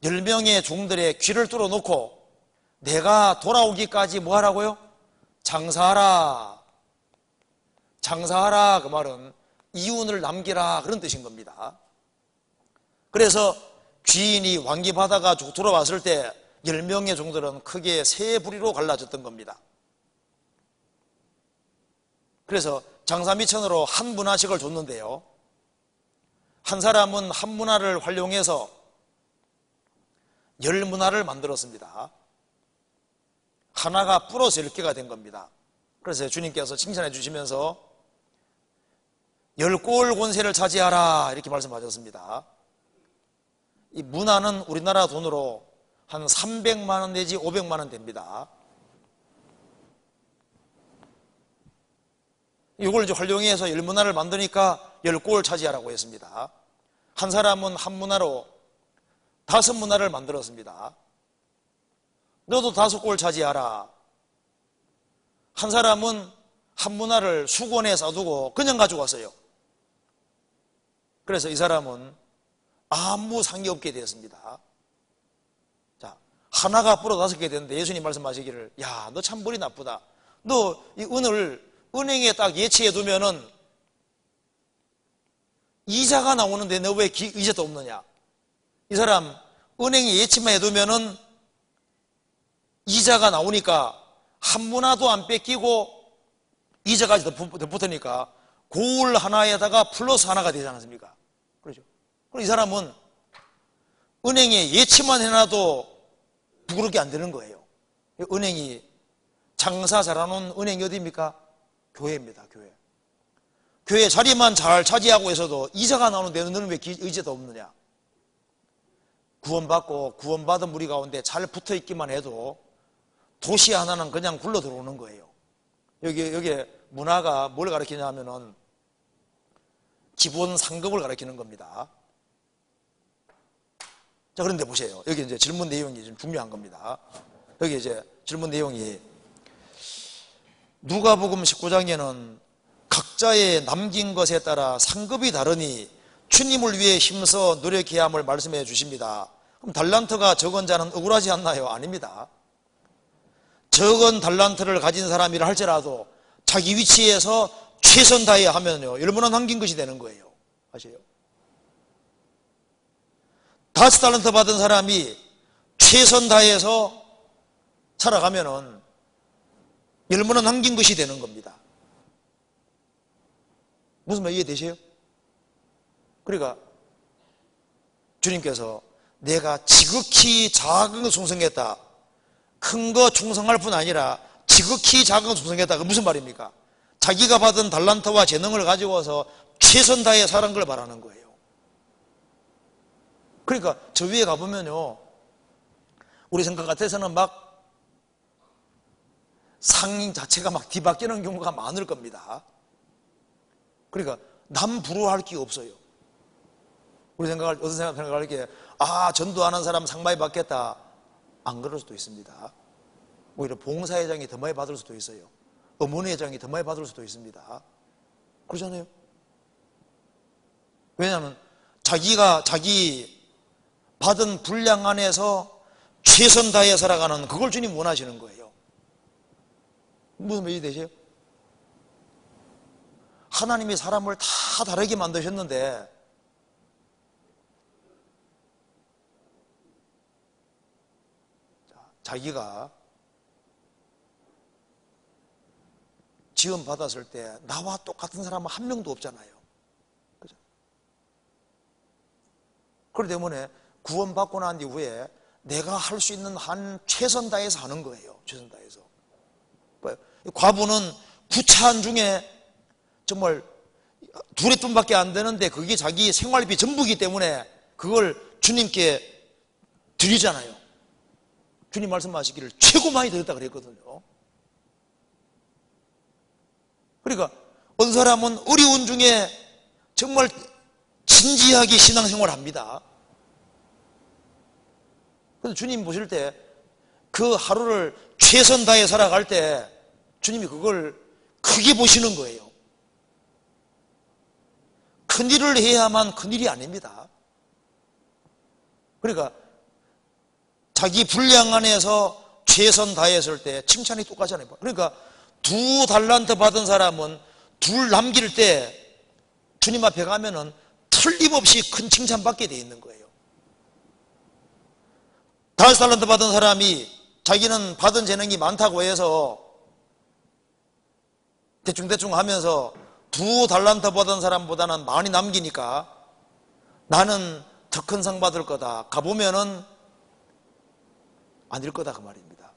10명의 종들의 귀를 뚫어놓고 내가 돌아오기까지 뭐 하라고요? 장사하라. 장사하라 그 말은 이윤을 남기라, 그런 뜻인 겁니다. 그래서 귀인이 왕기 받아가 돌아왔을 때 10명의 종들은 크게 세 부리로 갈라졌던 겁니다. 그래서 장사미천으로 한 문화씩을 줬는데요, 한 사람은 한 문화를 활용해서 10문화를 만들었습니다. 하나가 불어서 10개가 된 겁니다. 그래서 주님께서 칭찬해 주시면서 10골 권세를 차지하라 이렇게 말씀하셨습니다. 이 문화는 우리나라 돈으로 한 300만 원 내지 500만 원 됩니다. 이걸 이제 활용해서 10문화를 만드니까 10골 차지하라고 했습니다. 한 사람은 한 문화로 5문화를 만들었습니다. 너도 5골 차지하라. 한 사람은 한 문화를 수건에 싸두고 그냥 가져왔어요. 그래서 이 사람은 아무 상이 없게 되었습니다. 자, 하나가 불어 5개 됐는데 예수님 말씀하시기를, 야, 너 참 머리 나쁘다. 너 이 은을 은행에 딱 예치해 두면은 이자가 나오는데 너 왜 이자도 없느냐? 이 사람 은행에 예치만 해두면은 이자가 나오니까 한 문화도 안 뺏기고 이자까지 더 붙으니까 고울 하나에다가 플러스 하나가 되지 않습니까? 그렇죠? 그럼 이 사람은 은행에 예치만 해놔도 부끄럽게 안 되는 거예요. 은행이 장사 잘하는 은행이 어디입니까? 교회입니다. 교회. 교회 자리만 잘 차지하고 있어도 이자가 나오는데 너는 왜 의지도 없느냐? 구원받고 구원받은 무리 가운데 잘 붙어 있기만 해도 도시 하나는 그냥 굴러 들어오는 거예요. 여기에 문화가 뭘 가르치냐 하면은 기본 상급을 가르치는 겁니다. 자, 그런데 보세요. 여기 이제 질문 내용이 좀 중요한 겁니다. 여기 이제 질문 내용이 누가복음 19장에는 각자의 남긴 것에 따라 상급이 다르니 주님을 위해 힘써 노력해야 함을 말씀해 주십니다. 그럼 달란트가 적은 자는 억울하지 않나요? 아닙니다. 적은 달란트를 가진 사람이라 할지라도 자기 위치에서 최선 다해 하면요, 얼마나 남긴 것이 되는 거예요. 아세요? 5달란트 받은 사람이 최선 다해서 살아가면은 얼마나 남긴 것이 되는 겁니다. 무슨 말 이해되세요? 그러니까 주님께서 내가 지극히 작은 거 충성했다, 큰 거 충성할 뿐 아니라 지극히 작은 거 충성했다. 그 무슨 말입니까? 자기가 받은 달란트와 재능을 가지고서 최선 다해 살은 걸 말하는 거예요. 그러니까 저 위에 가보면요, 우리 생각 같아서는 막 상인 자체가 막 뒤바뀌는 경우가 많을 겁니다. 그러니까 남 부러워할 게 없어요. 우리 어떤 생각할 게, 전도하는 사람 상 많이 받겠다. 안 그럴 수도 있습니다. 오히려 봉사회장이 더 많이 받을 수도 있어요. 어머니회장이 더 많이 받을 수도 있습니다. 그러잖아요. 왜냐하면 자기 받은 분량 안에서 최선 다해 살아가는, 그걸 주님 원하시는 거예요. 무슨 말이 되세요? 하나님이 사람을 다 다르게 만드셨는데 자기가 지원 받았을 때 나와 똑같은 사람은 한 명도 없잖아요. 그죠? 그렇기 때문에 구원받고 난 이후에 내가 할 수 있는 한 최선 다해서 하는 거예요. 최선 다해서. 과부는 구차한 중에 정말 둘의 돈밖에 안 되는데 그게 자기 생활비 전부이기 때문에 그걸 주님께 드리잖아요. 주님 말씀하시기를 최고 많이 드렸다 그랬거든요. 그러니까 어떤 사람은 어려운 중에 정말 진지하게 신앙생활을 합니다. 그래서 주님 보실 때 그 하루를 최선 다해 살아갈 때 주님이 그걸 크게 보시는 거예요. 큰일을 해야만 큰일이 아닙니다. 그러니까 자기 분량 안에서 최선 다했을 때 칭찬이 똑같잖아요. 그러니까 2달란트 받은 사람은 2 남길 때 주님 앞에 가면은 틀림없이 큰 칭찬 받게 돼 있는 거예요. 5달란트 받은 사람이 자기는 받은 재능이 많다고 해서 대충대충 하면서 2달란트 받은 사람보다는 많이 남기니까 나는 더 큰 상 받을 거다. 가보면은 아닐 거다 그 말입니다.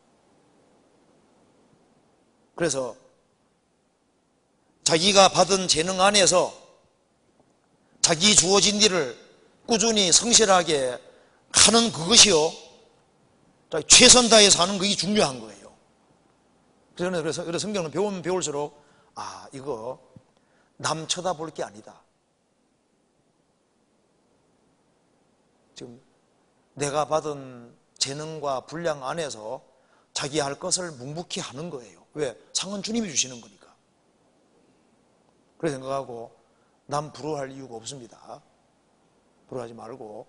그래서 자기가 받은 재능 안에서 자기 주어진 일을 꾸준히 성실하게 하는 그것이요, 최선 다해서 하는 그게 중요한 거예요. 그래서 성경은 배우면 배울수록 이거 남 쳐다볼 게 아니다. 지금 내가 받은 재능과 분량 안에서 자기 할 것을 묵묵히 하는 거예요. 왜? 상은 주님이 주시는 거니까. 그래서 생각하고 남 부러워할 이유가 없습니다. 부러워하지 말고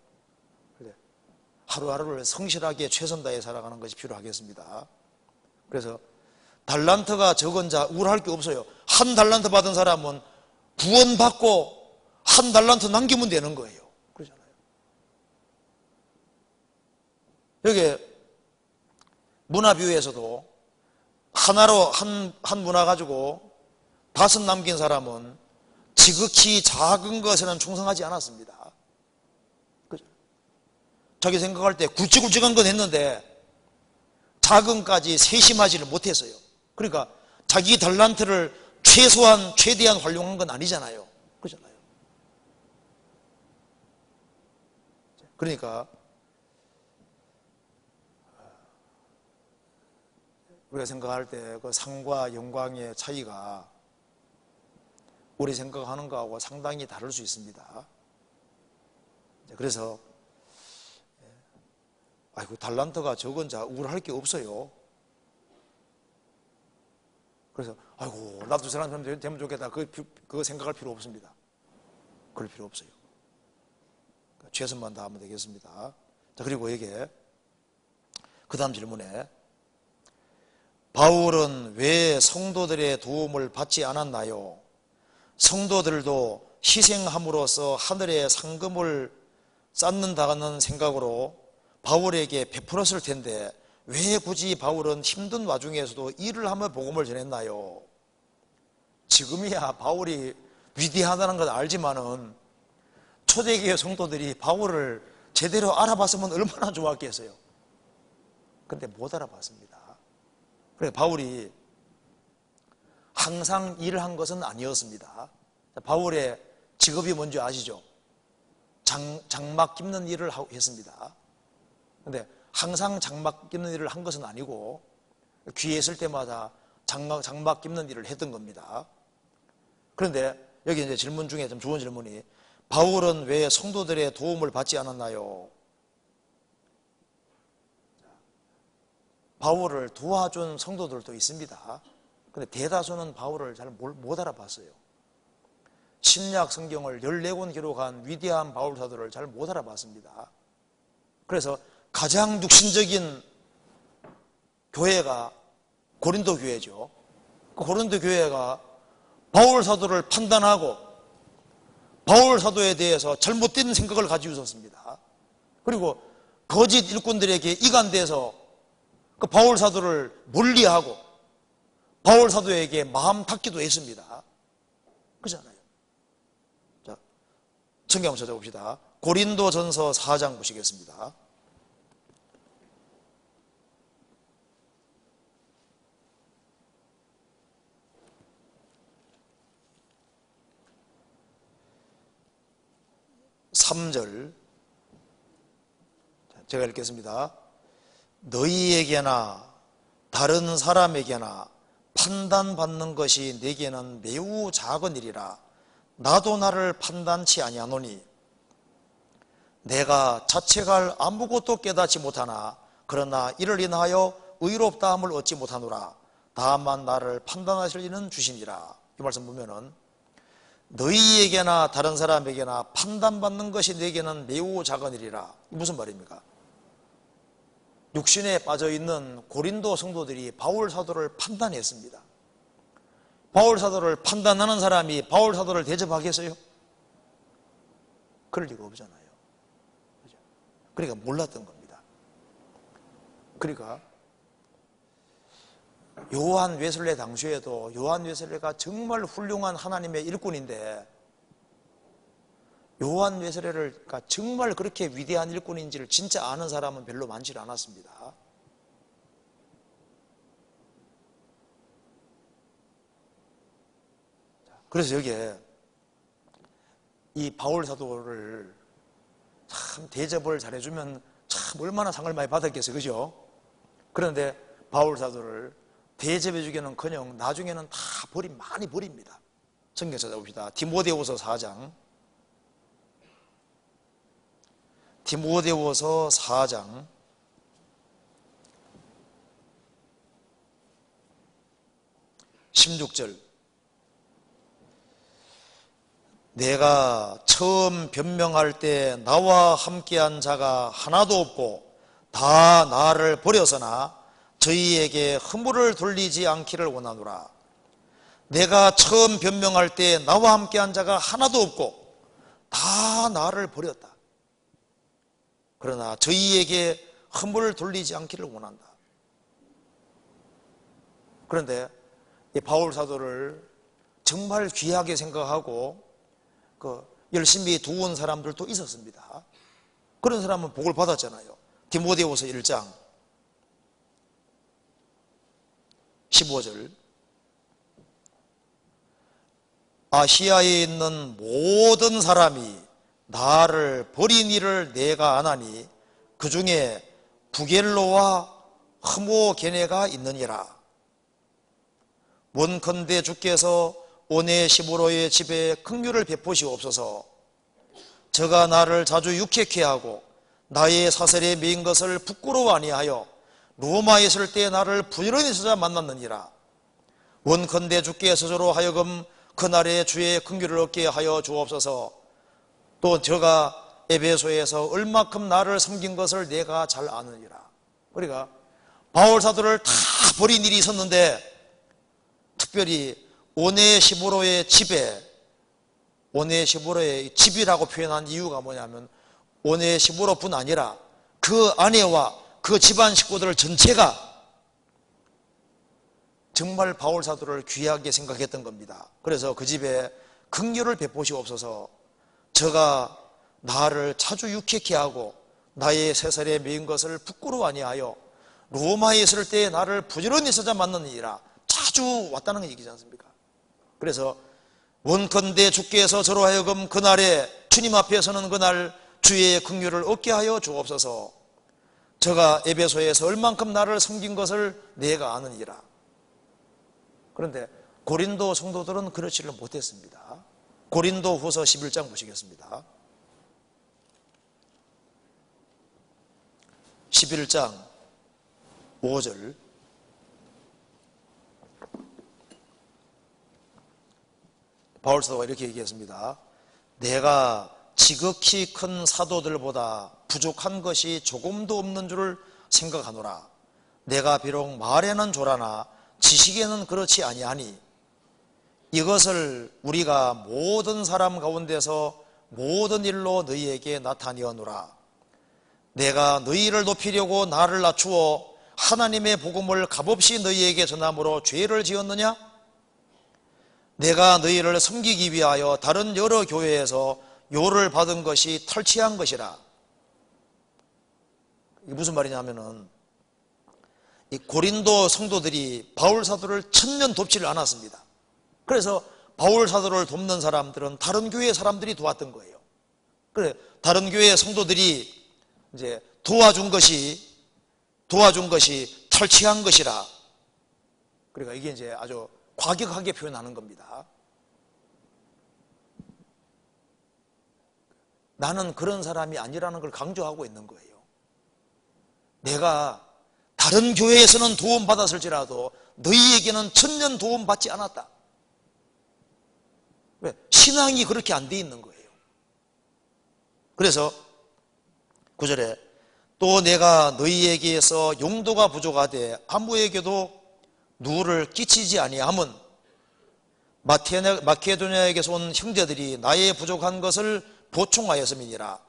하루하루를 성실하게 최선 다해 살아가는 것이 필요하겠습니다. 그래서 달란트가 적은 자 우울할 게 없어요. 1달란트 받은 사람은 구원받고 1달란트 남기면 되는 거예요. 그러잖아요. 여기 문화비유에서도 하나로 한 문화 가지고 5 남긴 사람은 지극히 작은 것에는 충성하지 않았습니다. 그죠? 자기 생각할 때 굵직굵직한 건 했는데 작은까지 세심하지를 못했어요. 그러니까 자기 달란트를 최대한 활용한 건 아니잖아요. 그렇잖아요. 그러니까 우리가 생각할 때 그 상과 영광의 차이가 우리 생각하는 거하고 상당히 다를 수 있습니다. 그래서 달란트가 적은 자 우울할 게 없어요. 그래서 나도 저 사람 되면 좋겠다, 그거 생각할 필요 없습니다. 그럴 필요 없어요. 최선만 다하면 되겠습니다. 자, 그리고 여기에 그 다음 질문에 바울은 왜 성도들의 도움을 받지 않았나요? 성도들도 희생함으로써 하늘의 상금을 쌓는다는 생각으로 바울에게 베풀었을 텐데 왜 굳이 바울은 힘든 와중에서도 일을 하며 복음을 전했나요? 지금이야 바울이 위대하다는 걸 알지만은 초대교회 성도들이 바울을 제대로 알아봤으면 얼마나 좋았겠어요. 그런데 못 알아봤습니다. 그래서 바울이 항상 일을 한 것은 아니었습니다. 바울의 직업이 뭔지 아시죠? 장막 깁는 일을 했습니다. 그런데 항상 장막 깁는 일을 한 것은 아니고 귀에 있을 때마다 장막 깁는 일을 했던 겁니다. 그런데 여기 이제 질문 중에 좀 좋은 질문이 바울은 왜 성도들의 도움을 받지 않았나요? 바울을 도와준 성도들도 있습니다. 그런데 대다수는 바울을 잘 못 알아봤어요. 신약 성경을 14권 기록한 위대한 바울 사도를 잘 못 알아봤습니다. 그래서 가장 육신적인 교회가 고린도 교회죠. 그 고린도 교회가 바울 사도를 판단하고 바울 사도에 대해서 잘못된 생각을 가지고 있었습니다. 그리고 거짓 일꾼들에게 이간돼서 그 바울 사도를 멀리하고 바울 사도에게 마음 닫기도 했습니다. 그렇잖아요. 자, 성경 한번 찾아봅시다. 고린도전서 4장 보시겠습니다. (3절) 제가 읽겠습니다. 너희에게나 다른 사람에게나 판단받는 것이 내게는 매우 작은 일이라 나도 나를 판단치 아니하노니 내가 자책할 아무것도 깨닫지 못하나 그러나 이를 인하여 의롭다함을 얻지 못하노라. 다만 나를 판단하실 이는 주시니라. 이 말씀 보면은 너희에게나 다른 사람에게나 판단받는 것이 내게는 매우 작은 일이라. 무슨 말입니까? 육신에 빠져있는 고린도 성도들이 바울 사도를 판단했습니다. 바울 사도를 판단하는 사람이 바울 사도를 대접하겠어요? 그럴 리가 없잖아요. 그러니까 몰랐던 겁니다. 그러니까 요한 웨슬레 당시에도 요한 웨슬레가 정말 훌륭한 하나님의 일꾼인데 요한 웨슬레가 정말 그렇게 위대한 일꾼인지를 진짜 아는 사람은 별로 많지 않았습니다. 그래서 여기에 이 바울 사도를 참 대접을 잘해주면 참 얼마나 상을 많이 받았겠어요. 그죠? 그런데 바울 사도를 대접해주기는커녕 나중에는 다 많이 버립니다. 성경 찾아봅시다. 디모데후서 4장. 디모데후서 4장 16절. 내가 처음 변명할 때 나와 함께한 자가 하나도 없고 다 나를 버려서나 저희에게 허물을 돌리지 않기를 원하노라. 내가 처음 변명할 때 나와 함께한 자가 하나도 없고 다 나를 버렸다. 그러나 저희에게 허물을 돌리지 않기를 원한다. 그런데 이 바울 사도를 정말 귀하게 생각하고 열심히 도운 사람들도 있었습니다. 그런 사람은 복을 받았잖아요. 디모데후서 1장 15절. 아시아에 있는 모든 사람이 나를 버린 일을 내가 아나니 그 중에 부겔로와 흐모게네가 있느니라. 원컨대 주께서 오네시모로의 집에 긍휼을 베푸시옵소서. 저가 나를 자주 유쾌케 하고 나의 사설에 메인 것을 부끄러워 아니하여 로마에 있을 때 나를 부지런히 찾아 만났느니라. 원컨대 주께서 저로 하여금 그날에 주의 긍휼을 얻게 하여 주옵소서. 또 저가 에베소에서 얼마큼 나를 섬긴 것을 내가 잘 아느니라. 그러니까 바울 사도를 다 버린 일이 있었는데 특별히 오네시모로의 집이라고 표현한 이유가 뭐냐면 오네시모로뿐 아니라 그 아내와 그 집안 식구들 전체가 정말 바울 사도를 귀하게 생각했던 겁니다. 그래서 그 집에 긍휼을 베푸시옵소서. 저가 나를 자주 유쾌케 하고 나의 세살에 메인 것을 부끄러워 아니하여 로마에 있을 때 나를 부지런히 찾아 만나느니라. 자주 왔다는 얘기지 않습니까? 그래서 원컨대 주께서 저로 하여금 그날에 주님 앞에 서는 그날 주의 긍휼을 얻게 하여 주옵소서. 저가 에베소에서 얼만큼 나를 섬긴 것을 내가 아느니라. 그런데 고린도 성도들은 그렇지를 못했습니다. 고린도 후서 11장 보시겠습니다. 11장 5절. 바울 사도가 이렇게 얘기했습니다. 내가 지극히 큰 사도들보다 부족한 것이 조금도 없는 줄을 생각하노라. 내가 비록 말에는 조라나 지식에는 그렇지 아니하니 이것을 우리가 모든 사람 가운데서 모든 일로 너희에게 나타내어노라. 내가 너희를 높이려고 나를 낮추어 하나님의 복음을 값없이 너희에게 전함으로 죄를 지었느냐? 내가 너희를 섬기기 위하여 다른 여러 교회에서 요를 받은 것이 탈취한 것이라. 이게 무슨 말이냐면은 이 고린도 성도들이 바울 사도를 천년 돕지를 않았습니다. 그래서 바울 사도를 돕는 사람들은 다른 교회 사람들이 도왔던 거예요. 그래 다른 교회 성도들이 이제 도와준 것이 탈취한 것이라. 그러니까 이게 이제 아주 과격하게 표현하는 겁니다. 나는 그런 사람이 아니라는 걸 강조하고 있는 거예요. 내가 다른 교회에서는 도움받았을지라도 너희에게는 천년 도움받지 않았다. 왜? 신앙이 그렇게 안 돼 있는 거예요. 그래서 9절에 또 내가 너희에게서 용도가 부족하되 아무에게도 누를 끼치지 아니함은 마케도냐에게서 온 형제들이 나의 부족한 것을 보충하였음이니라.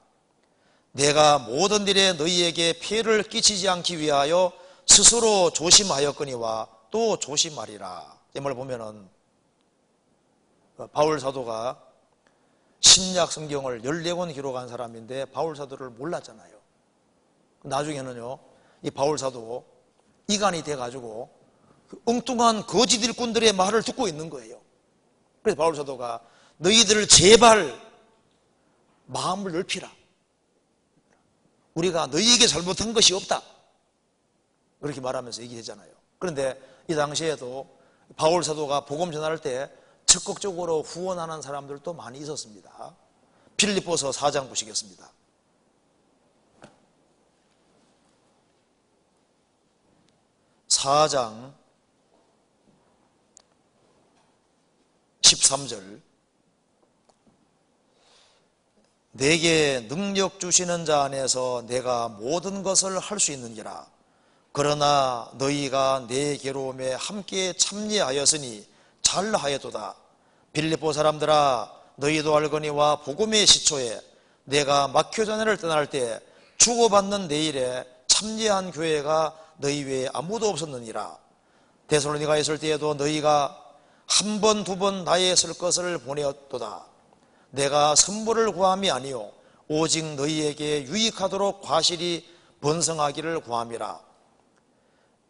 내가 모든 일에 너희에게 피해를 끼치지 않기 위하여 스스로 조심하였거니와 또 조심하리라. 이 말 보면은 바울 사도가 신약 성경을 14권 기록한 사람인데 바울 사도를 몰랐잖아요. 나중에는요, 이 바울 사도 이간이 돼가지고 엉뚱한 거짓 일꾼들의 말을 듣고 있는 거예요. 그래서 바울 사도가 너희들 제발 마음을 넓히라. 우리가 너희에게 잘못한 것이 없다. 그렇게 말하면서 얘기했잖아요. 그런데 이 당시에도 바울 사도가 복음 전할 때 적극적으로 후원하는 사람들도 많이 있었습니다. 빌립보서 4장 보시겠습니다. (4장) 13절. 내게 능력 주시는 자 안에서 내가 모든 것을 할 수 있느니라. 그러나 너희가 내 괴로움에 함께 참여하였으니 잘하였도다. 빌립보 사람들아, 너희도 알거니와 복음의 시초에 내가 마케도냐를 떠날 때 주고받는 내 일에 참여한 교회가 너희 외에 아무도 없었느니라. 데살로니가에 있을 때에도 너희가 한 번, 두 번 나의 쓸 것을 보내었도다. 내가 선물을 구함이 아니요 오직 너희에게 유익하도록 과실이 번성하기를 구함이라.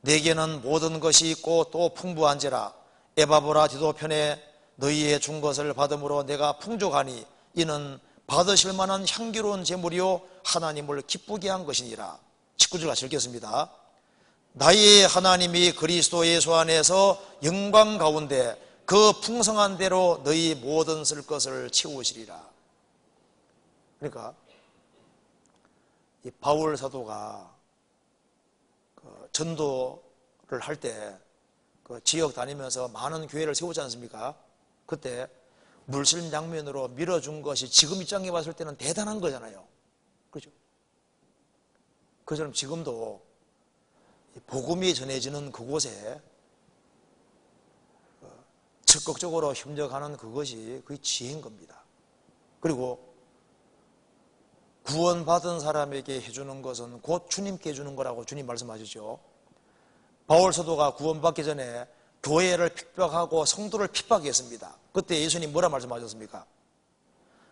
내게는 모든 것이 있고 또 풍부한지라. 에바보라 디도편에 너희의 준 것을 받음으로 내가 풍족하니 이는 받으실 만한 향기로운 제물이요 하나님을 기쁘게 한 것이니라. 19절 같이 읽겠습니다. 나의 하나님이 그리스도 예수 안에서 영광 가운데 그 풍성한 대로 너희 모든 쓸 것을 채우시리라. 그러니까 이 바울 사도가 전도를 할 때 그 지역 다니면서 많은 교회를 세우지 않습니까? 그때 물심양면으로 밀어준 것이 지금 입장에 봤을 때는 대단한 거잖아요. 그처럼 지금도 복음이 전해지는 그곳에 적극적으로 협력하는 그것이 그게 지혜인 겁니다. 그리고 구원받은 사람에게 해주는 것은 곧 주님께 해주는 거라고 주님 말씀하시죠. 바울 사도가 구원받기 전에 교회를 핍박하고 성도를 핍박했습니다. 그때 예수님 뭐라 말씀하셨습니까?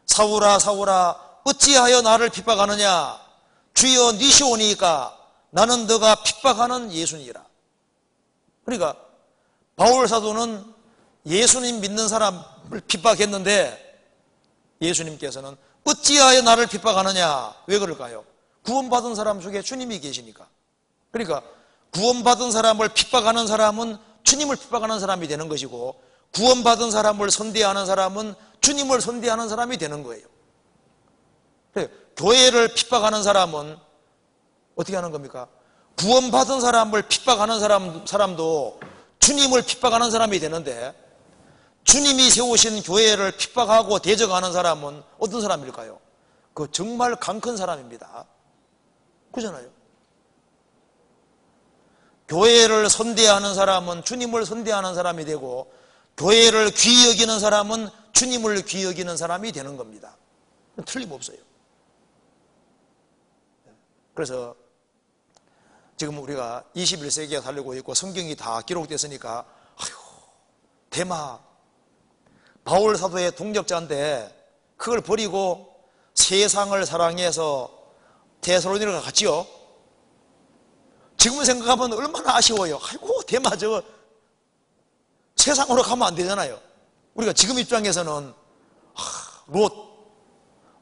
사울아 사울아 어찌하여 나를 핍박하느냐? 주여 니시 오니까 나는 너가 핍박하는 예수니라. 그러니까 바울 사도는 예수님 믿는 사람을 핍박했는데 예수님께서는 어찌하여 나를 핍박하느냐? 왜 그럴까요? 구원받은 사람 중에 주님이 계시니까. 그러니까 구원받은 사람을 핍박하는 사람은 주님을 핍박하는 사람이 되는 것이고, 구원받은 사람을 선대하는 사람은 주님을 선대하는 사람이 되는 거예요. 교회를 핍박하는 사람은 어떻게 하는 겁니까? 구원받은 사람을 핍박하는 사람도 주님을 핍박하는 사람이 되는데, 주님이 세우신 교회를 핍박하고 대적하는 사람은 어떤 사람일까요? 그 정말 강 큰 사람입니다. 그잖아요. 교회를 선대하는 사람은 주님을 선대하는 사람이 되고, 교회를 귀히 여기는 사람은 주님을 귀히 여기는 사람이 되는 겁니다. 틀림없어요. 그래서 지금 우리가 21세기에 살고 있고 성경이 다 기록됐으니까 대마 바울 사도의 동력자인데 그걸 버리고 세상을 사랑해서 데살로니가를 갔지요. 지금 생각하면 얼마나 아쉬워요. 아이고 대마 저거 세상으로 가면 안 되잖아요. 우리가 지금 입장에서는 롯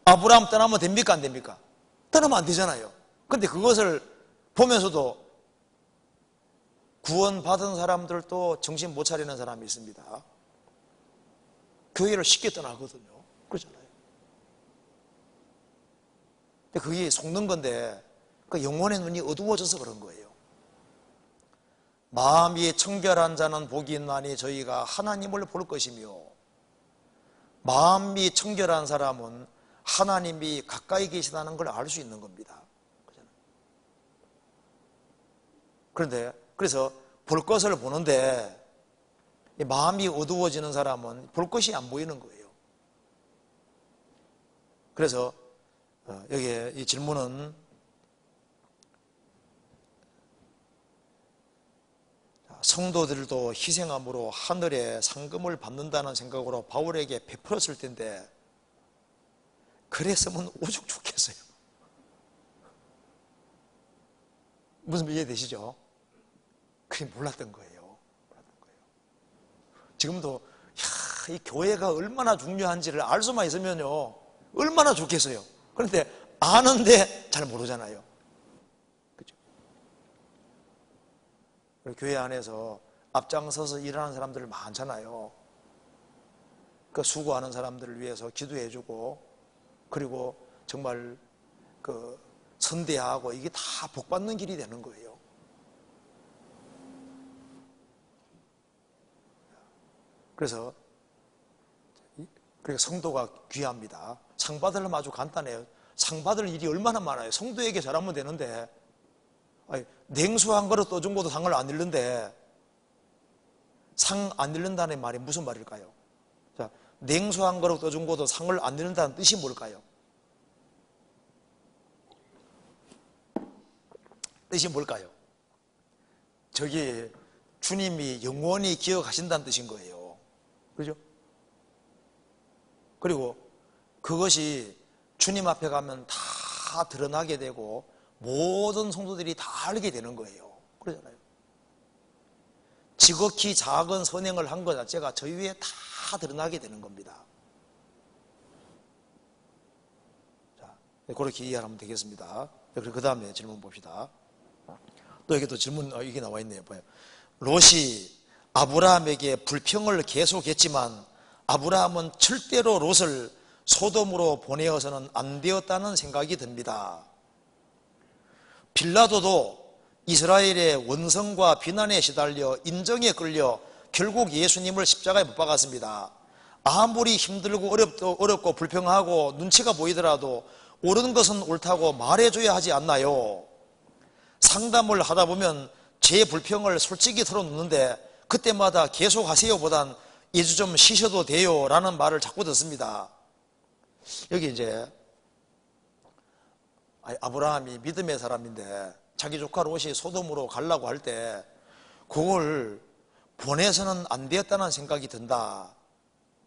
아브라함 떠나면 됩니까 안 됩니까? 떠나면 안 되잖아요. 근데 그것을 보면서도 구원받은 사람들도 정신 못 차리는 사람이 있습니다. 교회를 쉽게 떠나거든요. 그렇잖아요. 근데 그게 속는 건데 그 영혼의 눈이 어두워져서 그런 거예요. 마음이 청결한 자는 복이 있나니 저희가 하나님을 볼 것이며, 마음이 청결한 사람은 하나님이 가까이 계시다는 걸 알 수 있는 겁니다. 그런데 그래서 볼 것을 보는데 마음이 어두워지는 사람은 볼 것이 안 보이는 거예요. 그래서 여기에 이 질문은 성도들도 희생함으로 하늘의 상금을 받는다는 생각으로 바울에게 베풀었을 텐데 그랬으면 오죽 좋겠어요. 무슨 말 이해되시죠? 그게 몰랐던 거예요. 지금도 이 교회가 얼마나 중요한지를 알 수만 있으면요 얼마나 좋겠어요. 그런데 아는데 잘 모르잖아요. 그죠? 교회 안에서 앞장서서 일하는 사람들 많잖아요. 그 수고하는 사람들을 위해서 기도해주고, 그리고 정말 그 선대하고, 이게 다 복받는 길이 되는 거예요. 그래서 성도가 귀합니다. 상 받으려면 아주 간단해요. 상 받을 일이 얼마나 많아요. 성도에게 잘하면 되는데, 냉수 한 그릇 떠준 것도 상을 안 잃는데, 상 안 잃는다는 말이 무슨 말일까요? 자, 냉수 한 그릇 떠준 것도 상을 안 잃는다는 뜻이 뭘까요? 뜻이 뭘까요? 저기 주님이 영원히 기억하신다는 뜻인 거예요. 그죠? 그리고 그것이 주님 앞에 가면 다 드러나게 되고 모든 성도들이 다 알게 되는 거예요. 그러잖아요. 지극히 작은 선행을 한 것 자체가 저희 위에 다 드러나게 되는 겁니다. 자, 그렇게 이해하면 되겠습니다. 그 다음에 질문 봅시다. 또 여기 또 질문 이게 나와 있네요. 봐요. 롯이 아브라함에게 불평을 계속했지만 아브라함은 절대로 롯을 소돔으로 보내어서는 안 되었다는 생각이 듭니다. 빌라도도 이스라엘의 원성과 비난에 시달려 인정에 끌려 결국 예수님을 십자가에 못 박았습니다. 아무리 힘들고 어렵고 불평하고 눈치가 보이더라도 옳은 것은 옳다고 말해줘야 하지 않나요? 상담을 하다 보면 제 불평을 솔직히 털어놓는데 그때마다 계속 하세요 보단 이제 좀 쉬셔도 돼요 라는 말을 자꾸 듣습니다. 여기 이제 아브라함이 믿음의 사람인데 자기 조카 롯이 소돔으로 가려고 할 때 그걸 보내서는 안 되었다는 생각이 든다.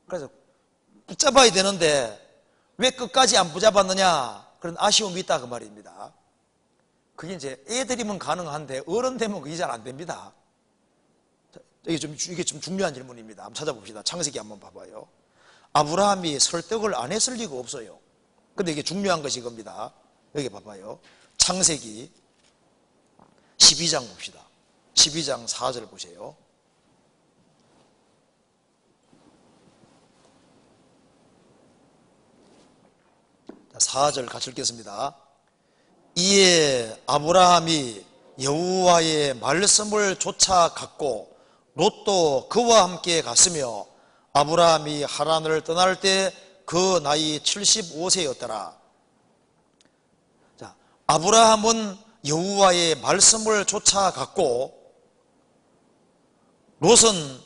그래서 붙잡아야 되는데 왜 끝까지 안 붙잡았느냐, 그런 아쉬움이 있다 그 말입니다. 그게 이제 애들이면 가능한데 어른 되면 그게 잘 안 됩니다. 이게 좀 중요한 질문입니다. 한번 찾아봅시다. 창세기 한번 봐봐요. 아브라함이 설득을 안 했을 리가 없어요. 근데 이게 중요한 것이 이겁니다. 여기 봐봐요. 창세기 12장 봅시다. 12장 4절 보세요. 4절 같이 읽겠습니다. 이에 아브라함이 여호와의 말씀을 쫓아갔고 롯도 그와 함께 갔으며 아브라함이 하란을 떠날 때 그 나이 75세였더라. 자, 아브라함은 여호와의 말씀을 쫓아갔고 롯은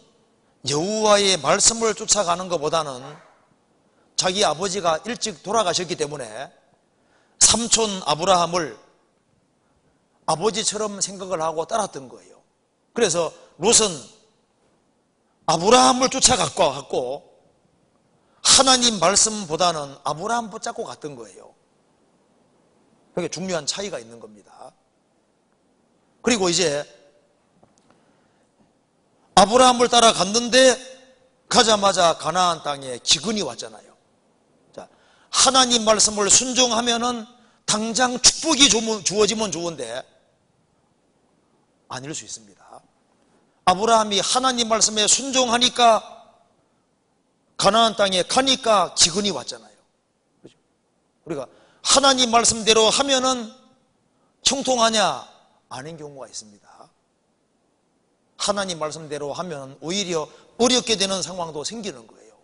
여호와의 말씀을 쫓아가는 것보다는 자기 아버지가 일찍 돌아가셨기 때문에 삼촌 아브라함을 아버지처럼 생각을 하고 따랐던 거예요. 그래서 롯은 아브라함을 쫓아갔고 하나님 말씀보다는 아브라함 붙잡고 갔던 거예요. 그게 중요한 차이가 있는 겁니다. 그리고 이제 아브라함을 따라갔는데 가자마자 가나안 땅에 기근이 왔잖아요. 자, 하나님 말씀을 순종하면은 당장 축복이 주어지면 좋은데 아닐 수 있습니다. 아브라함이 하나님 말씀에 순종하니까 가나안 땅에 가니까 기근이 왔잖아요. 그렇죠? 우리가 하나님 말씀대로 하면은 형통하냐? 아닌 경우가 있습니다. 하나님 말씀대로 하면 오히려 어렵게 되는 상황도 생기는 거예요.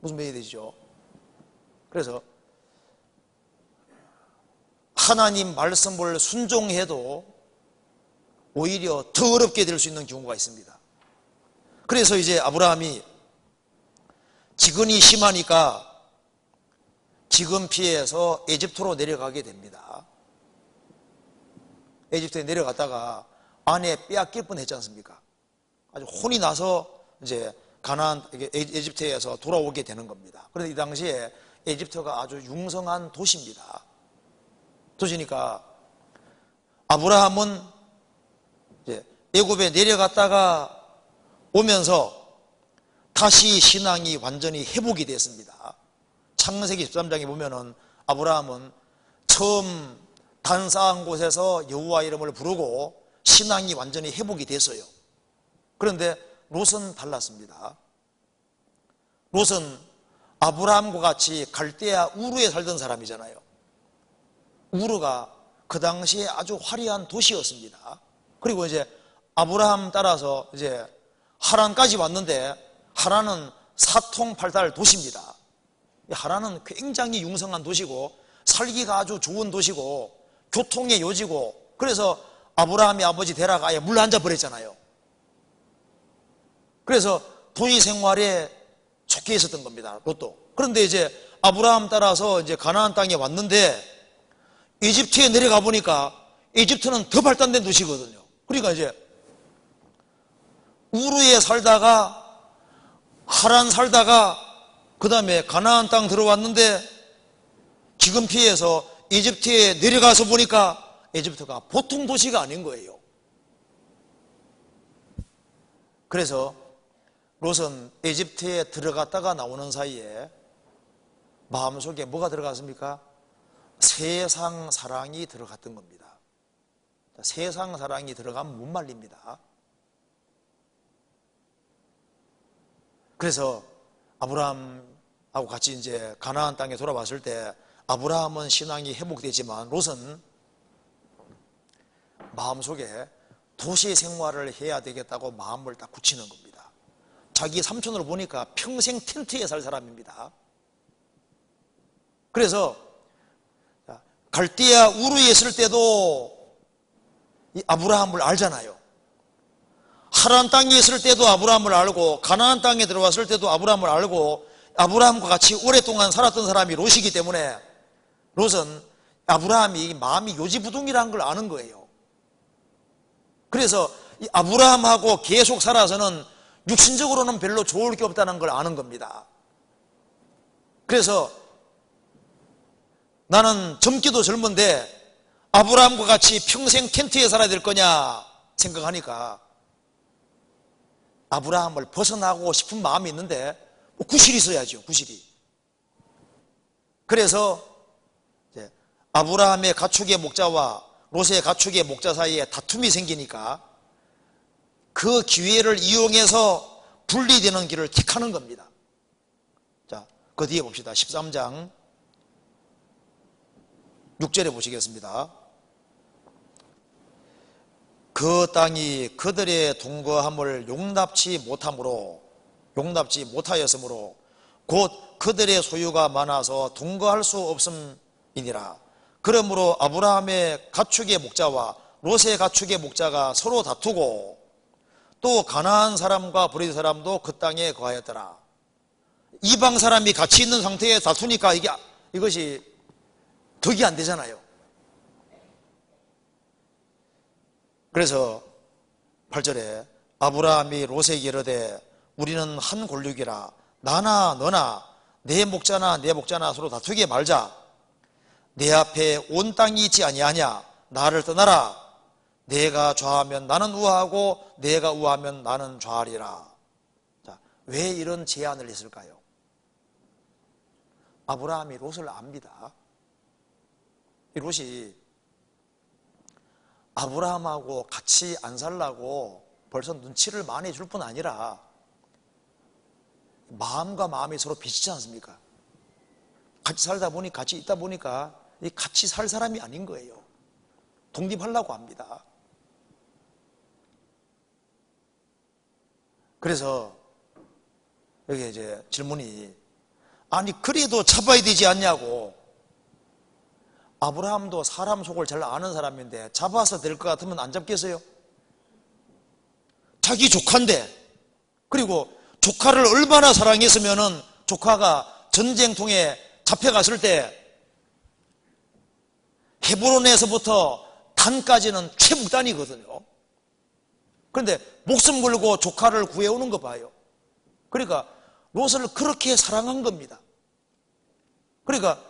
무슨 말이 되죠? 그래서 하나님 말씀을 순종해도 오히려 더 어렵게 될 수 있는 경우가 있습니다. 그래서 이제 아브라함이 기근이 심하니까 기근 피해서 에집트로 내려가게 됩니다. 에집트에 내려갔다가 아내 빼앗길 뻔했지 않습니까? 아주 혼이 나서 이제 가나안 에집트에서 돌아오게 되는 겁니다. 그런데 이 당시에 에집트가 아주 융성한 도시입니다. 도시니까 아브라함은 이제 애굽에 내려갔다가 오면서 다시 신앙이 완전히 회복이 됐습니다. 창세기 13장에 보면은 아브라함은 처음 단사한 곳에서 여호와 이름을 부르고 신앙이 완전히 회복이 됐어요. 그런데 롯은 달랐습니다. 롯은 아브라함과 같이 갈대아 우르에 살던 사람이잖아요. 우르가 그 당시에 아주 화려한 도시였습니다. 그리고 이제 아브라함 따라서 이제 하란까지 왔는데 하란은 사통팔달 도시입니다. 하란은 굉장히 융성한 도시고 살기가 아주 좋은 도시고 교통의 요지고 그래서 아브라함이 아버지 데라가 아예 물 한 잔 버렸잖아요. 그래서 도시 생활에 좋게 있었던 겁니다. 롯도. 그런데 이제 아브라함 따라서 이제 가나안 땅에 왔는데 이집트에 내려가 보니까 이집트는 더 발달된 도시거든요. 그러니까 이제 우르에 살다가 하란 살다가 그 다음에 가나안 땅 들어왔는데 기근 피해서 이집트에 내려가서 보니까 이집트가 보통 도시가 아닌 거예요. 그래서 롯은 이집트에 들어갔다가 나오는 사이에 마음속에 뭐가 들어갔습니까? 세상 사랑이 들어갔던 겁니다. 세상 사랑이 들어가면 못 말립니다. 그래서 아브라함하고 같이 이제 가나안 땅에 돌아왔을 때 아브라함은 신앙이 회복되지만 롯은 마음속에 도시 생활을 해야 되겠다고 마음을 딱 굳히는 겁니다. 자기 삼촌을 보니까 평생 텐트에 살 사람입니다. 그래서 갈대아 우르에 있을 때도 이 아브라함을 알잖아요. 하나님 땅에 있을 때도 아브라함을 알고 가나안 땅에 들어왔을 때도 아브라함을 알고 아브라함과 같이 오랫동안 살았던 사람이 롯이기 때문에 롯은 아브라함이 마음이 요지부동이라는 걸 아는 거예요. 그래서 이 아브라함하고 계속 살아서는 육신적으로는 별로 좋을 게 없다는 걸 아는 겁니다. 그래서 나는 젊기도 젊은데 아브라함과 같이 평생 텐트에 살아야 될 거냐 생각하니까 아브라함을 벗어나고 싶은 마음이 있는데 구실이 있어야죠. 구실이. 그래서 이제 아브라함의 가축의 목자와 롯의 가축의 목자 사이에 다툼이 생기니까 그 기회를 이용해서 분리되는 길을 택하는 겁니다. 자, 그 뒤에 봅시다. 13장 6절에 보시겠습니다. 그 땅이 그들의 동거함을 용납치 못하였으므로 곧 그들의 소유가 많아서 동거할 수 없음이니라. 그러므로 아브라함의 가축의 목자와 롯의 가축의 목자가 서로 다투고 또 가나안 사람과 브리스 사람도 그 땅에 거하였더라. 이방 사람이 같이 있는 상태에 다투니까 이것이 덕이 안 되잖아요. 그래서 8절에 아브라함이 롯에게 이르되 우리는 한 골육이라 나나 너나 내 목자나 내 목자나 서로 다투게 말자. 내 앞에 온 땅이 있지 아니하냐. 나를 떠나라. 내가 좌하면 나는 우하고 내가 우하면 나는 좌하리라. 자, 왜 이런 제안을 했을까요? 아브라함이 롯을 압니다. 이 롯이 아브라함하고 같이 안 살라고 벌써 눈치를 많이 줄 뿐 아니라 마음과 마음이 서로 비치지 않습니까? 같이 살다 보니 같이 있다 보니까 같이 살 사람이 아닌 거예요. 독립하려고 합니다. 그래서 여기 이제 질문이 아니 그래도 잡아야 되지 않냐고. 아브라함도 사람 속을 잘 아는 사람인데 잡아서 될 것 같으면 안 잡겠어요? 자기 조카인데, 그리고 조카를 얼마나 사랑했으면은 조카가 전쟁통에 잡혀갔을 때 헤브론에서부터 단까지는 최북단이거든요. 그런데 목숨 걸고 조카를 구해오는 거 봐요. 그러니까 롯을 그렇게 사랑한 겁니다. 그러니까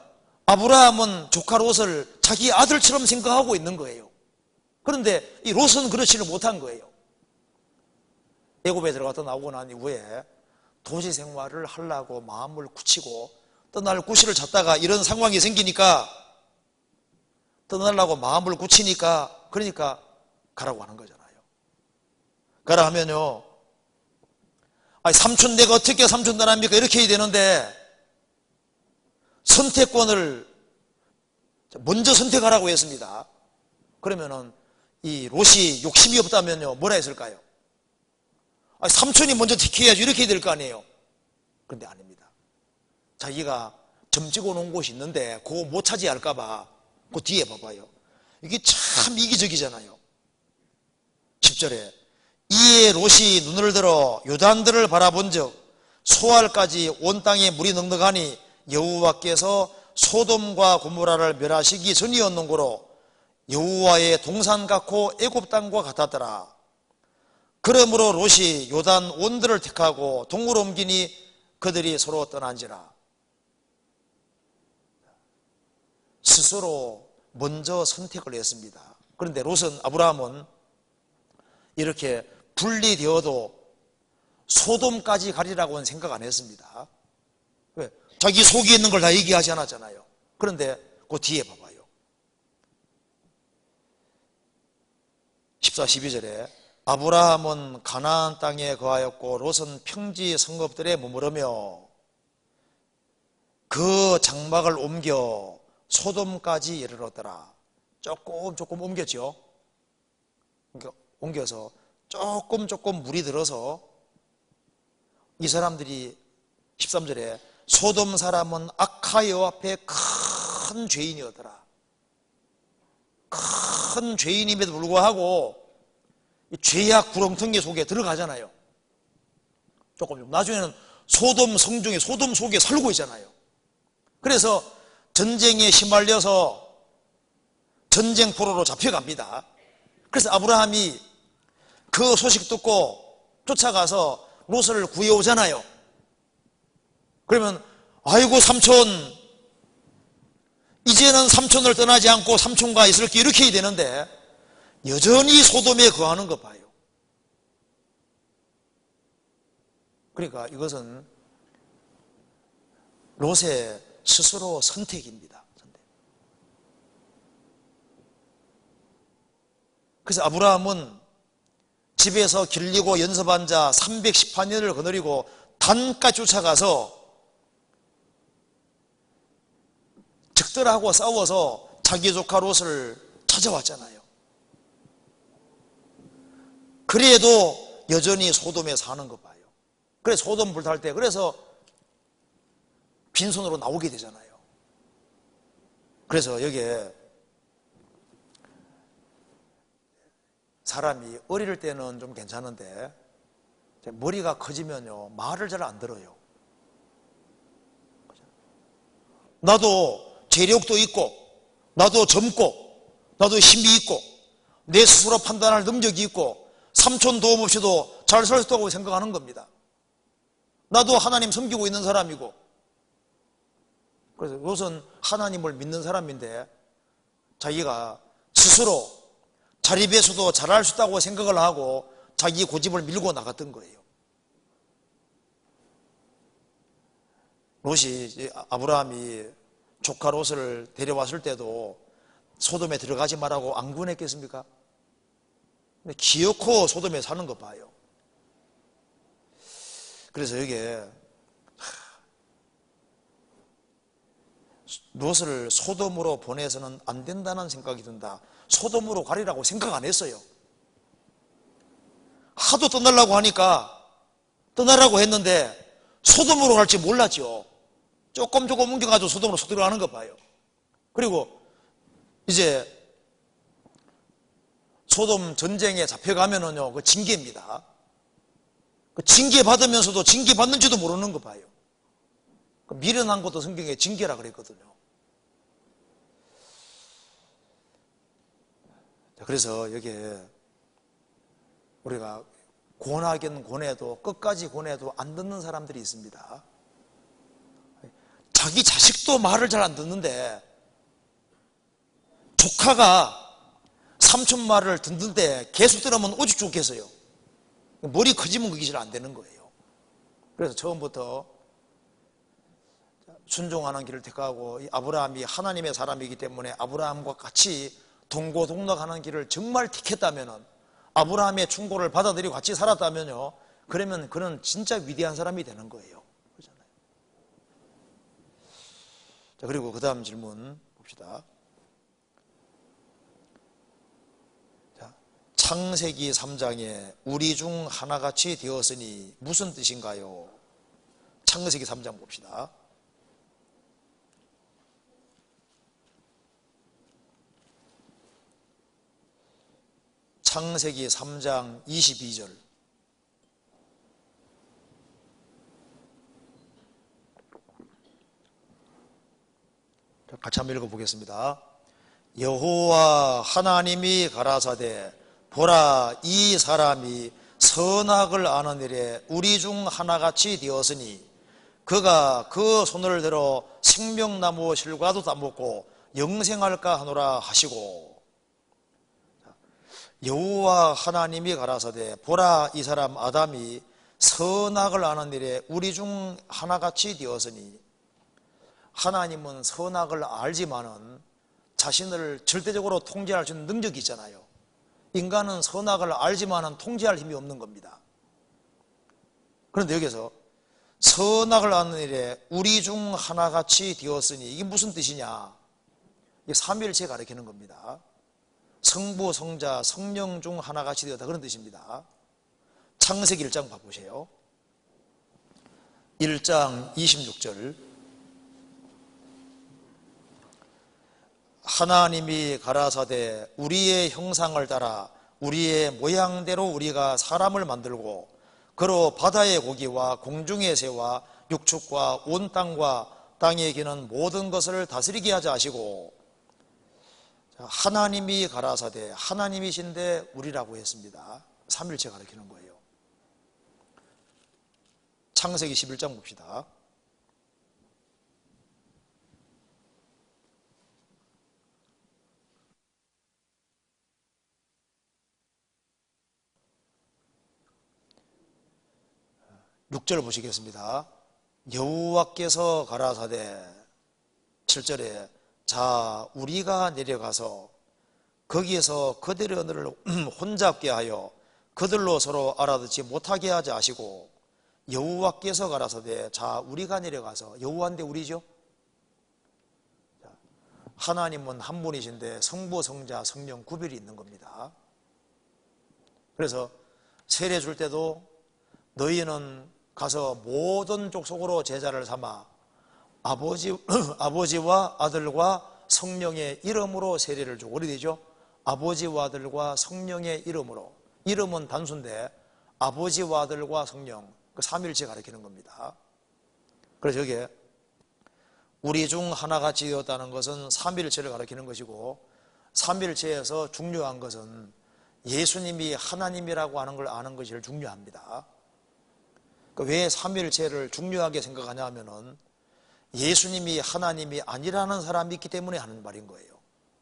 아브라함은 조카 롯을 자기 아들처럼 생각하고 있는 거예요. 그런데 이 롯은 그렇지를 못한 거예요. 애굽에 들어갔다 나오고 난 이후에 도시 생활을 하려고 마음을 굳히고 떠날 구실을 찾다가 이런 상황이 생기니까 떠나려고 마음을 굳히니까 그러니까 가라고 하는 거잖아요. 가라 하면요, 아니 삼촌 내가 어떻게 삼촌 나랍니까? 이렇게 해야 되는데 선택권을 먼저 선택하라고 했습니다. 그러면은 이 롯이 욕심이 없다면요 뭐라 했을까요? 아니 삼촌이 먼저 택해야지 이렇게 해야 될 거 아니에요. 그런데 아닙니다. 자기가 점찍어 놓은 곳이 있는데 그거 못 차지할까 봐 그 뒤에 봐봐요. 이게 참 이기적이잖아요. 10절에 이에 롯이 눈을 들어 요단들을 바라본 적 소알까지 온 땅에 물이 넉넉하니 여호와께서 소돔과 고모라를 멸하시기 전이었는고로 여호와의 동산 같고 애굽 땅과 같았더라. 그러므로 롯이 요단 온들을 택하고 동으로 옮기니 그들이 서로 떠난지라. 스스로 먼저 선택을 했습니다. 그런데 롯은 아브라함은 이렇게 분리되어도 소돔까지 가리라고는 생각 안 했습니다. 왜? 자기 속에 있는 걸 다 얘기하지 않았잖아요. 그런데 그 뒤에 봐봐요. 14, 12절에 아브라함은 가나안 땅에 거하였고 롯은 평지 성읍들에 머무르며 그 장막을 옮겨 소돔까지 이르렀더라. 조금 옮겼죠. 그러니까 옮겨서 조금 물이 들어서 이 사람들이 13절에 소돔 사람은 악하 여호와 앞에 큰 죄인이었더라. 큰 큰 죄인임에도 불구하고 이 죄악 구렁텅이 속에 들어가잖아요. 조금 나중에는 소돔 성중에 소돔 속에 살고 있잖아요. 그래서 전쟁에 휘말려서 전쟁 포로로 잡혀갑니다. 그래서 아브라함이 그 소식 듣고 쫓아가서 롯을 구해오잖아요. 그러면 아이고 삼촌, 이제는 삼촌을 떠나지 않고 삼촌과 있을 게 이렇게 해야 되는데 여전히 소돔에 거하는 것 봐요. 그러니까 이것은 롯의 스스로 선택입니다. 그래서 아브라함은 집에서 길리고 연습한 자 318년을 거느리고 단까지 쫓아가서 적들하고 싸워서 자기 조카 롯을 찾아왔잖아요. 그래도 여전히 소돔에 사는 거 봐요. 그래서 소돔 불탈 때 그래서 빈손으로 나오게 되잖아요. 그래서 여기에 사람이 어릴 때는 좀 괜찮은데 머리가 커지면요 말을 잘 안 들어요. 나도 재력도 있고 나도 젊고 나도 힘이 있고 내 스스로 판단할 능력이 있고 삼촌 도움 없이도 잘 살 수 있다고 생각하는 겁니다. 나도 하나님 섬기고 있는 사람이고. 그래서 롯은 하나님을 믿는 사람인데 자기가 스스로 자립에서도 잘할 수 있다고 생각을 하고 자기 고집을 밀고 나갔던 거예요. 롯이 아브라함이 조카 롯을 데려왔을 때도 소돔에 들어가지 말라고 안 권했겠습니까? 근데 기어코 소돔에 사는 거 봐요. 그래서 여기에 롯을 소돔으로 보내서는 안 된다는 생각이 든다. 소돔으로 가리라고 생각 안 했어요. 하도 떠나려고 하니까 떠나라고 했는데 소돔으로 갈지 몰랐죠. 조금 옮겨가지고 소돔으로 들어가는 거 봐요. 그리고 이제 소돔 전쟁에 잡혀가면은요, 그 징계입니다. 그 징계 받으면서도 징계 받는지도 모르는 거 봐요. 그 미련한 것도 성경에 징계라 그랬거든요. 그래서 여기에 우리가 권하긴 권해도 끝까지 권해도 안 듣는 사람들이 있습니다. 자기 자식도 말을 잘 안 듣는데 조카가 삼촌 말을 듣는데 계속 들으면 오직 좋겠어요. 머리 커지면 그게 잘 안 되는 거예요. 그래서 처음부터 순종하는 길을 택하고 아브라함이 하나님의 사람이기 때문에 아브라함과 같이 동고동락하는 길을 정말 택했다면 아브라함의 충고를 받아들이고 같이 살았다면요, 그러면 그는 진짜 위대한 사람이 되는 거예요. 그렇잖아요. 자, 그리고 그 다음 질문 봅시다. 자, 창세기 3장에 우리 중 하나같이 되었으니 무슨 뜻인가요? 창세기 3장 봅시다. 창세기 3장 22절. 같이 한번 읽어보겠습니다. 여호와 하나님이 가라사대 보라 이 사람이 선악을 아는 일에 우리 중 하나같이 되었으니 그가 그 손을 들어 생명나무 실과도 따먹고 영생할까 하노라 하시고. 여호와 하나님이 가라사대 보라 이 사람 아담이 선악을 아는 일에 우리 중 하나같이 되었으니, 하나님은 선악을 알지만은 자신을 절대적으로 통제할 수 있는 능력이 있잖아요. 인간은 선악을 알지만은 통제할 힘이 없는 겁니다. 그런데 여기서 선악을 아는 일에 우리 중 하나같이 되었으니 이게 무슨 뜻이냐? 이게 삼위일체 가리키는 겁니다. 성부, 성자, 성령 중 하나같이 되었다, 그런 뜻입니다. 창세기 1장 봐보세요. 1장 26절. 하나님이 가라사대 우리의 형상을 따라 우리의 모양대로 우리가 사람을 만들고 그로 바다의 고기와 공중의 새와 육축과 온 땅과 땅에 기는 모든 것을 다스리게 하자 하시고, 하나님이 가라사대, 하나님이신데 우리라고 했습니다. 삼일체 가리키는 거예요. 창세기 11장 봅시다. 육 절 보시겠습니다. 여호와께서 가라사대 7절에 자 우리가 내려가서 거기에서 그들을 혼잡게 하여 그들로 서로 알아듣지 못하게 하자 하시고, 여호와께서 가라사대 자 우리가 내려가서, 여호와인데 우리죠. 하나님은 한 분이신데 성부 성자 성령 구별이 있는 겁니다. 그래서 세례 줄 때도 너희는 가서 모든 족속으로 제자를 삼아 아버지와 아들과 성령의 이름으로 세례를 주고, 어디 되죠? 아버지와 아들과 성령의 이름으로. 이름은 단수인데 아버지와 아들과 성령, 그 삼일체 가리키는 겁니다. 그래서 여기에 우리 중 하나가 지었다는 것은 삼일체를 가리키는 것이고, 삼일체에서 중요한 것은 예수님이 하나님이라고 하는 걸 아는 것이 제일 중요합니다. 왜 삼일체를 중요하게 생각하냐 하면은 예수님이 하나님이 아니라는 사람이 있기 때문에 하는 말인 거예요.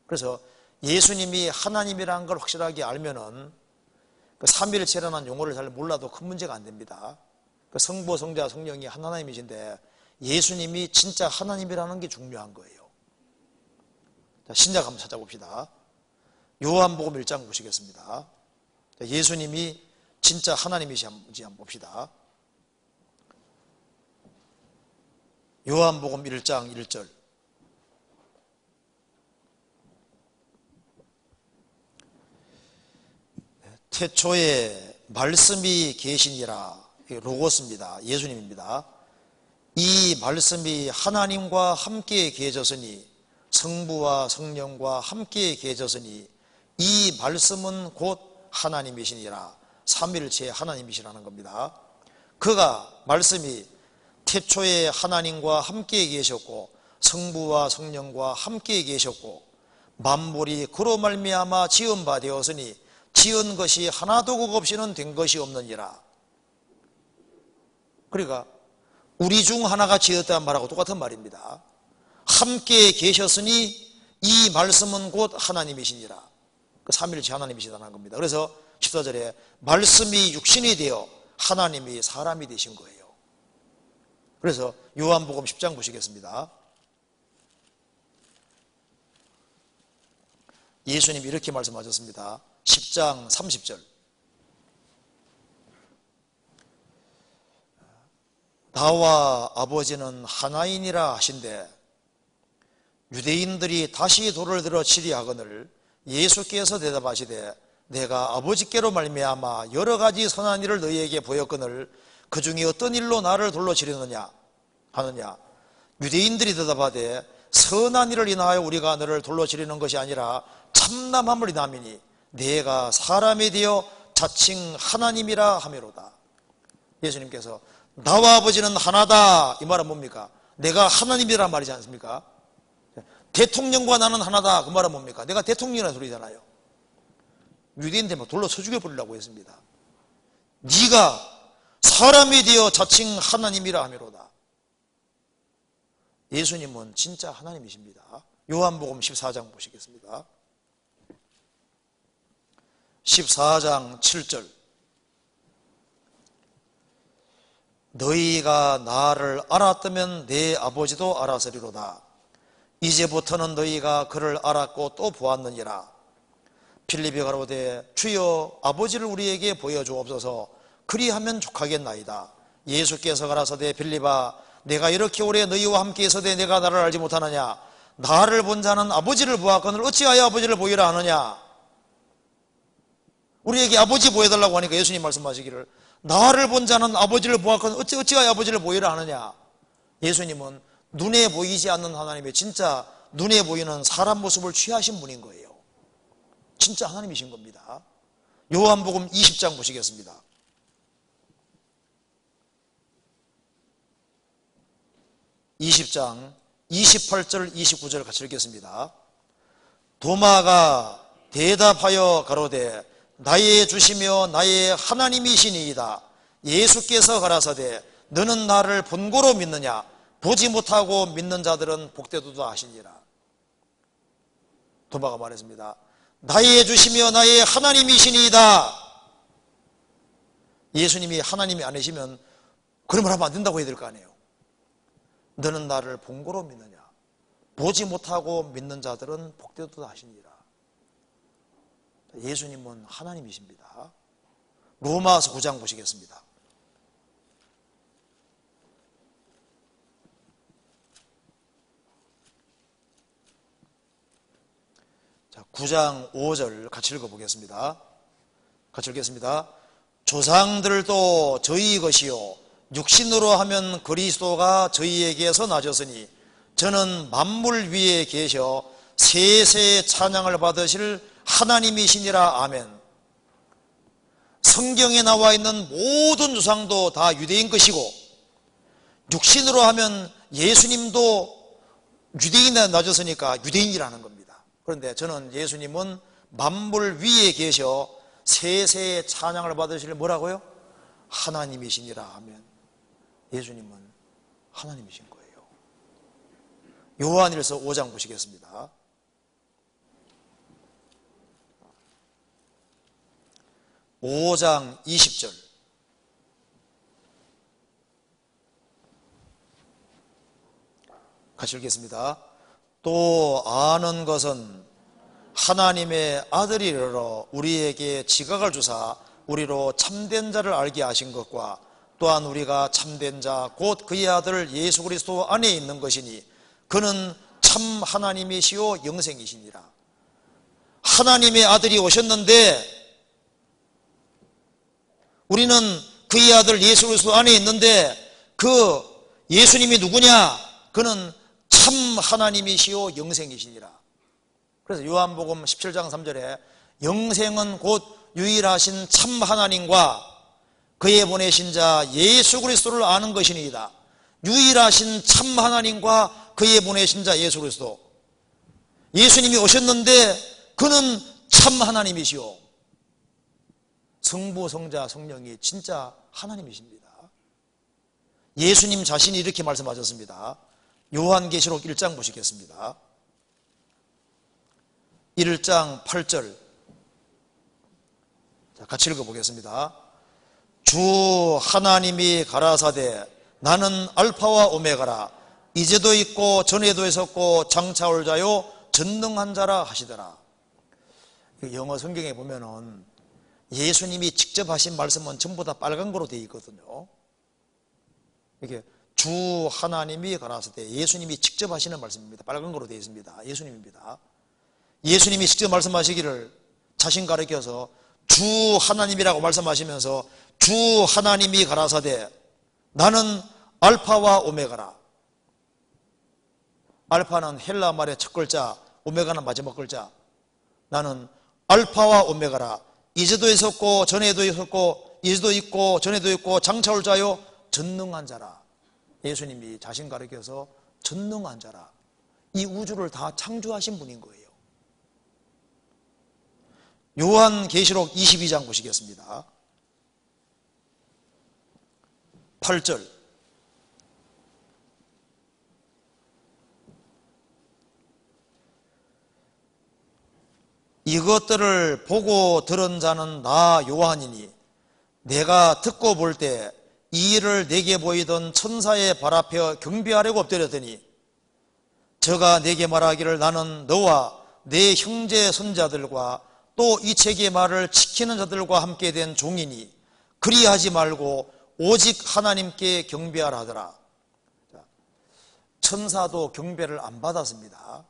그래서 예수님이 하나님이라는 걸 확실하게 알면은 그 삼일체라는 용어를 잘 몰라도 큰 문제가 안 됩니다. 그 성부, 성자, 성령이 하나님이신데 예수님이 진짜 하나님이라는 게 중요한 거예요. 자, 신약 한번 찾아봅시다. 요한복음 1장 보시겠습니다. 예수님이 진짜 하나님이신지 한번 봅시다. 요한복음 1장 1절. 태초에 말씀이 계시니라. 로고스입니다. 예수님입니다. 이 말씀이 하나님과 함께 계셨으니, 성부와 성령과 함께 계셨으니 이 말씀은 곧 하나님이시니라. 삼일체 하나님이시라는 겁니다. 그가, 말씀이 태초에 하나님과 함께 계셨고 성부와 성령과 함께 계셨고 만물이 그로 말미암아 지은 바 되었으니 지은 것이 하나도 그 없이는 된 것이 없느니라. 그러니까 우리 중 하나가 지었다는 말하고 똑같은 말입니다. 함께 계셨으니 이 말씀은 곧 하나님이시니라. 그 삼일체 하나님이시다는 겁니다. 그래서 14절에 말씀이 육신이 되어 하나님이 사람이 되신 거예요. 그래서 요한복음 10장 보시겠습니다. 예수님이 이렇게 말씀하셨습니다. 10장 30절. 나와 아버지는 하나이니라 하신대 유대인들이 다시 돌을 들어 치리하거늘 예수께서 대답하시되 내가 아버지께로 말미암아 여러 가지 선한 일을 너희에게 보였거늘 그 중에 어떤 일로 나를 돌로 치려느냐 하느냐. 유대인들이 대답하되 선한 일을 인하여 우리가 너를 돌로 치리는 것이 아니라 참남함을 인함이니 내가 사람이 되어 자칭 하나님이라 하미로다. 예수님께서 나와 아버지는 하나다, 이 말은 뭡니까? 내가 하나님이란 말이지 않습니까? 대통령과 나는 하나다, 그 말은 뭡니까? 내가 대통령이라는 소리잖아요. 유대인들 막 돌로 쳐 죽여버리려고 했습니다. 네가 사람이 되어 자칭 하나님이라 하미로다. 예수님은 진짜 하나님이십니다. 요한복음 14장 보시겠습니다. 14장 7절. 너희가 나를 알았다면 내 아버지도 알았으리로다. 이제부터는 너희가 그를 알았고 또 보았느니라. 필립이 가로되 주여 아버지를 우리에게 보여주옵소서. 그리하면 족하겠나이다. 예수께서 가라사대 필립아 내가 이렇게 오래 너희와 함께 있어도 내가 나를 알지 못하느냐. 나를 본 자는 아버지를 보았거늘 어찌하여 아버지를 보이라 하느냐. 우리에게 아버지 보여달라고 하니까 예수님 말씀하시기를 나를 본 자는 아버지를 보았거늘 어찌하여 아버지를 보이라 하느냐. 예수님은 눈에 보이지 않는 하나님의 진짜 눈에 보이는 사람 모습을 취하신 분인 거예요. 진짜 하나님이신 겁니다. 요한복음 20장 보시겠습니다. 20장 28절 29절 같이 읽겠습니다. 도마가 대답하여 가로되 나의 주시며 나의 하나님이시니이다. 예수께서 가라사대 너는 나를 본고로 믿느냐? 보지 못하고 믿는 자들은 복되도다 하시니라. 도마가 말했습니다. 나의 주시며 나의 하나님이시니이다. 예수님이 하나님이 아니시면 그런 말 하면 안 된다고 해야 될 거 아니에요. 너는 나를 본고로 믿느냐? 보지 못하고 믿는 자들은 복되도다 하시니라. 예수님은 하나님이십니다. 로마서 9장 보시겠습니다. 자, 9장 5절 같이 읽어보겠습니다. 같이 읽겠습니다. 조상들도 저희 것이요 육신으로 하면 그리스도가 저희에게서 나셨으니 저는 만물 위에 계셔 세세 찬양을 받으실 하나님이시니라. 아멘. 성경에 나와 있는 모든 조상도 다 유대인 것이고 육신으로 하면 예수님도 유대인에 나셨으니까 유대인이라는 겁니다. 그런데 저는 예수님은 만물 위에 계셔 세세의 찬양을 받으실 뭐라고요? 하나님이시니라 하면 예수님은 하나님이신 거예요. 요한일서 5장 보시겠습니다. (5장 20절) 같이 읽겠습니다. 또 아는 것은 하나님의 아들이러 우리에게 지각을 주사 우리로 참된 자를 알게 하신 것과 또한 우리가 참된 자 곧 그의 아들 예수 그리스도 안에 있는 것이니 그는 참 하나님이시요 영생이시니라. 하나님의 아들이 오셨는데 우리는 그의 아들 예수 그리스도 안에 있는데 그 예수님이 누구냐? 그는 참 하나님이시요 영생이시니라. 그래서 요한복음 17장 3절에 영생은 곧 유일하신 참 하나님과 그의 보내신 자 예수 그리스도를 아는 것이니이다. 유일하신 참 하나님과 그의 보내신 자 예수 그리스도. 예수님이 오셨는데 그는 참 하나님이시오. 성부, 성자, 성령이 진짜 하나님이십니다. 예수님 자신이 이렇게 말씀하셨습니다. 요한계시록 1장 보시겠습니다. 1장 8절 같이 읽어보겠습니다. 주 하나님이 가라사대 나는 알파와 오메가라 이제도 있고 전에도 있었고 장차 올 자요 전능한 자라 하시더라. 영어 성경에 보면은 예수님이 직접 하신 말씀은 전부 다 빨간 거로 되어 있거든요. 이렇게 주 하나님이 가라사대 예수님이 직접 하시는 말씀입니다. 빨간 거로 되어 있습니다. 예수님입니다. 예수님이 직접 말씀하시기를 자신 가르쳐서 주 하나님이라고 말씀하시면서 주 하나님이 가라사대 나는 알파와 오메가라. 알파는 헬라 말의 첫 글자, 오메가는 마지막 글자. 나는 알파와 오메가라. 이제도 있었고 전에도 있었고 이제도 있고 전에도 있고 장차 올 자요 전능한 자라. 예수님이 자신 가르쳐서 전능한 자라. 이 우주를 다 창조하신 분인 거예요. 요한계시록 22장 보시겠습니다. 8절 이것들을 보고 들은 자는 나 요한이니 내가 듣고 볼 때 이 일을 내게 보이던 천사의 발 앞에 경배하려고 엎드렸더니 저가 내게 말하기를 나는 너와 내 형제 손자들과 또 이 책의 말을 지키는 자들과 함께 된 종이니 그리하지 말고 오직 하나님께 경배하라 하더라. 천사도 경배를 안 받았습니다.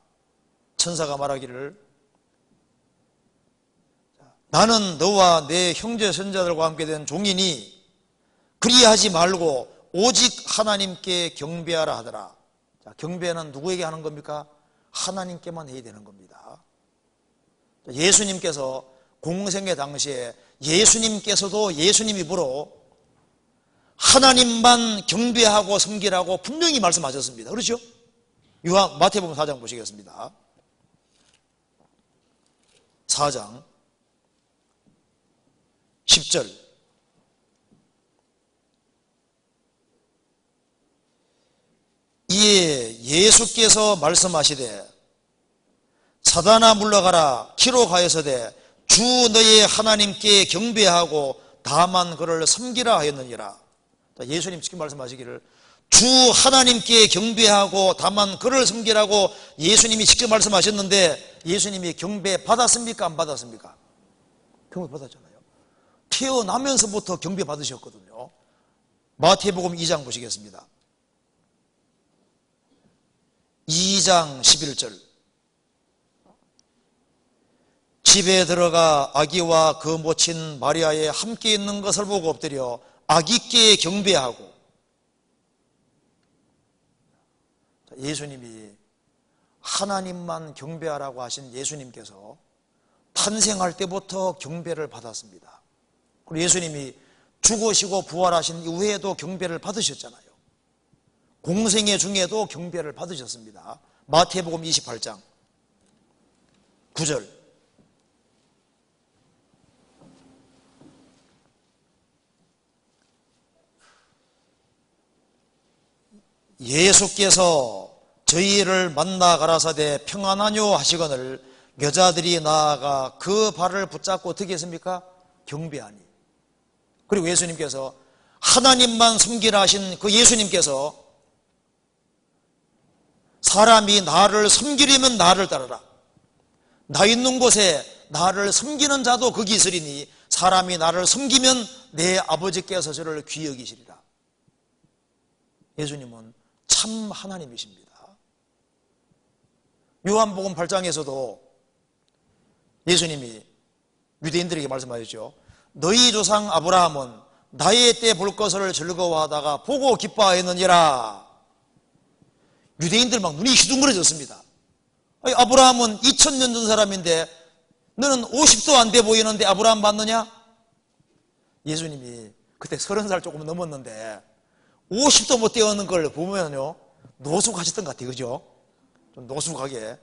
천사가 말하기를 나는 너와 내 형제 손자들과 함께 된 종이니 그리하지 말고 오직 하나님께 경배하라 하더라. 자, 경배는 누구에게 하는 겁니까? 하나님께만 해야 되는 겁니다. 예수님께서 공생의 당시에 예수님께서도 예수님 입으로 하나님만 경배하고 섬기라고 분명히 말씀하셨습니다. 그렇죠? 마태복음 4장 보시겠습니다. 4장 10절. 이에 예수께서 말씀하시되 사단아 물러가라. 키로 가여서되 주 너의 하나님께 경배하고 다만 그를 섬기라 하였느니라. 예수님 지금 말씀하시기를 주 하나님께 경배하고 다만 그를 섬기라고 예수님이 직접 말씀하셨는데 예수님이 경배 받았습니까? 안 받았습니까? 경배 받았잖아요. 태어나면서부터 경배 받으셨거든요. 마태복음 2장 보시겠습니다. 2장 11절. 집에 들어가 아기와 그 모친 마리아에 함께 있는 것을 보고 엎드려 아기께 경배하고. 예수님이 하나님만 경배하라고 하신 예수님께서 탄생할 때부터 경배를 받았습니다. 그리고 예수님이 죽으시고 부활하신 이후에도 경배를 받으셨잖아요. 공생애 중에도 경배를 받으셨습니다. 마태복음 28장 9절. 예수께서 저희를 만나 가라사대 평안하뇨 하시거늘 여자들이 나아가 그 발을 붙잡고 어떻게 했습니까? 경배하니. 그리고 예수님께서 하나님만 섬기라 하신 그 예수님께서 사람이 나를 섬기려면 나를 따르라. 나 있는 곳에 나를 섬기는 자도 거기 있으리니 사람이 나를 섬기면 내 아버지께서 저를 귀히 여기시리라. 예수님은 참 하나님이십니다. 요한복음 8장에서도 예수님이 유대인들에게 말씀하셨죠. 너희 조상 아브라함은 나의 때 볼 것을 즐거워하다가 보고 기뻐하였느니라. 유대인들 막 눈이 휘둥그레졌습니다. 아브라함은 2000년 전 사람인데 너는 50도 안 돼 보이는데 아브라함 맞느냐? 예수님이 그때 30살 조금 넘었는데 50도 못 되었는 걸 보면요 노숙하셨던 것 같아요. 그죠? 좀 노숙하게.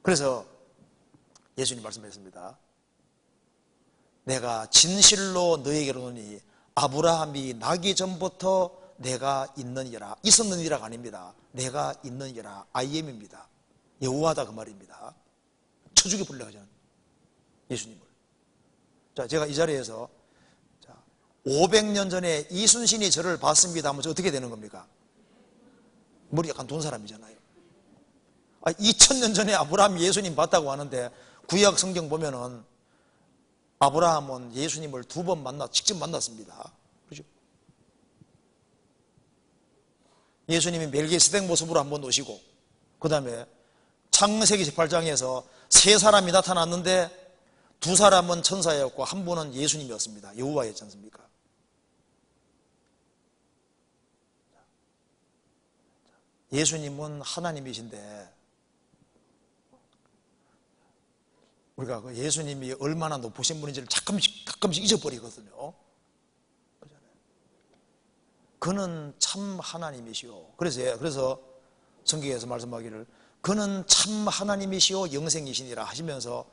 그래서 예수님 말씀하셨습니다. 내가 진실로 너에게 이르노니 아브라함이 나기 전부터 내가 있느니라. 있었느니라가 아닙니다. 내가 있느니라. I am입니다. 여호와다 그 말입니다. 쳐주게 불러가잖아요. 예수님을. 자, 제가 이 자리에서 500년 전에 이순신이 저를 봤습니다 하면 저 어떻게 되는 겁니까? 머리 약간 돈 사람이잖아요. 2000년 전에 아브라함이 예수님 봤다고 하는데 구약 성경 보면은 아브라함은 예수님을 2번 직접 만났습니다. 그죠? 예수님이 멜기세덱 모습으로 한번 오시고, 그 다음에 창세기 18장에서 3사람이 나타났는데 2사람은 천사였고 한 분은 예수님이었습니다. 여호와였지 않습니까? 예수님은 하나님이신데 우리가 그 예수님이 얼마나 높으신 분인지를 가끔씩 잊어버리거든요. 그는 참 하나님이시오. 그래서 성경에서 말씀하기를 그는 참 하나님이시오 영생이시니라 하시면서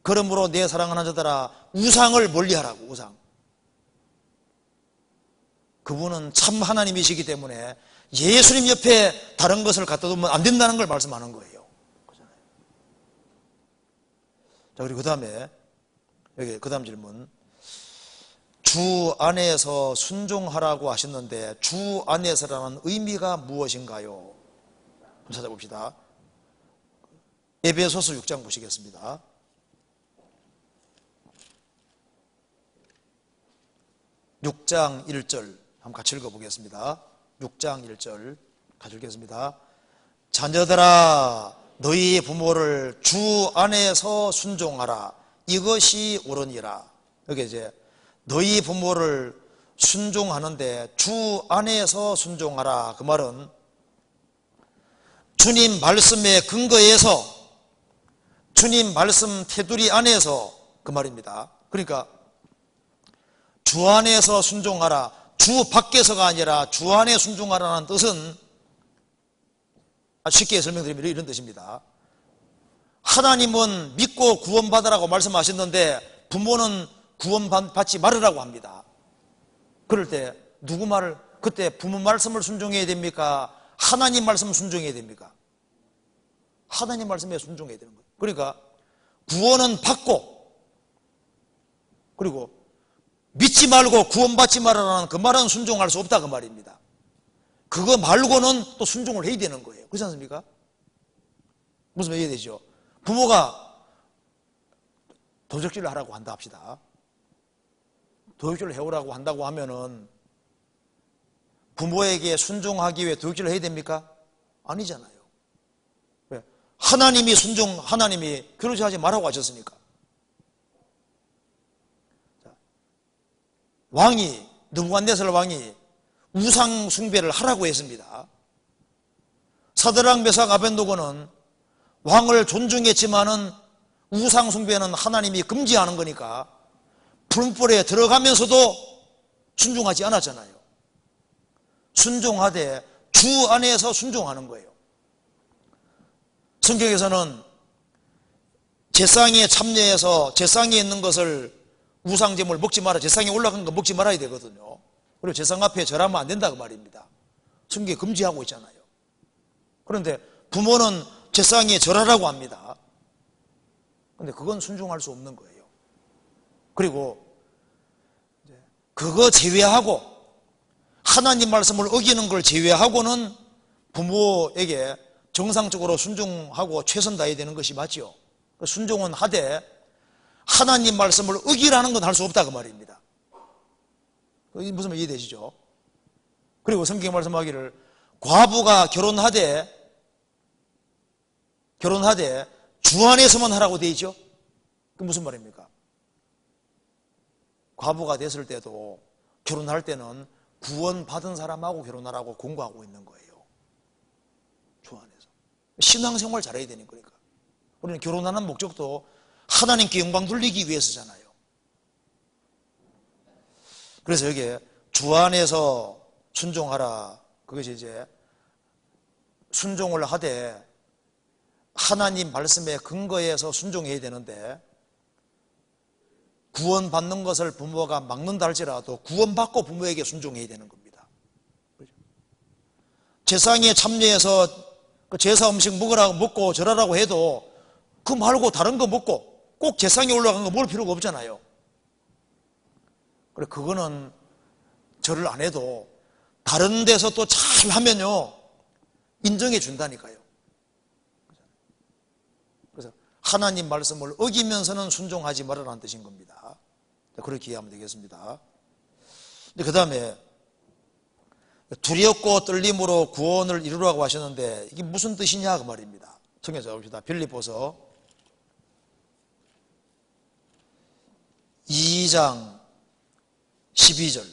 그러므로 내 사랑하는 자들아 우상을 멀리하라고. 우상. 그분은 참 하나님이시기 때문에 예수님 옆에 다른 것을 갖다 두면 안 된다는 걸 말씀하는 거예요. 자, 그리고 그 다음에 여기 그 다음 질문. 주 안에서 순종하라고 하셨는데 주 안에서라는 의미가 무엇인가요? 한번 찾아봅시다. 에베소서 6장 보시겠습니다. 6장 1절 한번 같이 읽어보겠습니다. 6장 1절 같이 읽겠습니다. 자녀들아 너희 부모를 주 안에서 순종하라. 이것이 옳으니라. 여기 이제 너희 부모를 순종하는데 주 안에서 순종하라. 그 말은 주님 말씀에 근거해서 주님 말씀 테두리 안에서 그 말입니다. 그러니까 주 안에서 순종하라, 주 밖에서가 아니라 주 안에 순종하라는 뜻은 쉽게 설명드리면 이런 뜻입니다. 하나님은 믿고 구원받으라고 말씀하셨는데 부모는 구원받지 말으라고 합니다. 그럴 때 누구 말을, 그때 부모 말씀을 순종해야 됩니까? 하나님 말씀 순종해야 됩니까? 하나님 말씀에 순종해야 되는 거예요. 그러니까 구원은 받고, 그리고 믿지 말고 구원받지 말아라는 그 말은 순종할 수 없다 그 말입니다. 그거 말고는 또 순종을 해야 되는 거예요. 그렇지 않습니까? 무슨 말 이해되죠? 부모가 도적질을 하라고 한다 합시다. 도적질을 해오라고 한다고 하면은 부모에게 순종하기 위해 도적질을 해야 됩니까? 아니잖아요. 왜? 하나님이 그러지 하지 말라고 하셨으니까. 왕이, 느부갓네살 왕이 우상 숭배를 하라고 했습니다. 사드락 메삭 아벤노고는 왕을 존중했지만은 우상 숭배는 하나님이 금지하는 거니까 풀무불에 들어가면서도 순종하지 않았잖아요. 순종하되 주 안에서 순종하는 거예요. 성경에서는 제상에 참여해서 제상에 있는 것을 우상제물 먹지 마라, 제상에 올라간 거 먹지 말아야 되거든요. 그리고 제상 앞에 절하면 안 된다 그 말입니다. 성경에 금지하고 있잖아요. 그런데 부모는 제상에 절하라고 합니다. 그런데 그건 순종할 수 없는 거예요. 그리고 그거 제외하고 하나님 말씀을 어기는 걸 제외하고는 부모에게 정상적으로 순종하고 최선 다해야 되는 것이 맞죠. 순종은 하되 하나님 말씀을 어기라는 건 할 수 없다 그 말입니다. 무슨 말 이해되시죠? 그리고 성경에 말씀하기를 과부가 결혼하되 주 안에서만 하라고 되어 있죠. 그 무슨 말입니까? 과부가 됐을 때도 결혼할 때는 구원받은 사람하고 결혼하라고 공고하고 있는 거예요. 주 안에서. 신앙생활 잘해야 되는 거니까. 우리는 결혼하는 목적도 하나님께 영광 돌리기 위해서잖아요. 그래서 여기에 주 안에서 순종하라. 그것이 이제 순종을 하되 하나님 말씀에 근거해서 순종해야 되는데 구원받는 것을 부모가 막는다 할지라도 구원받고 부모에게 순종해야 되는 겁니다. 제상에 참여해서 그 제사 음식 먹고 절하라고 해도 그 말고 다른 거 먹고 꼭 제상에 올라간 거 먹을 필요가 없잖아요. 그래, 그거는 절을 안 해도 다른 데서 또 잘 하면요 인정해 준다니까요. 그래서 하나님 말씀을 어기면서는 순종하지 말아라는 뜻인 겁니다. 그렇게 이해하면 되겠습니다. 그 다음에 두렵고 떨림으로 구원을 이루라고 하셨는데 이게 무슨 뜻이냐 그 말입니다. 청해서 봅시다. 빌립보서 2장 12절.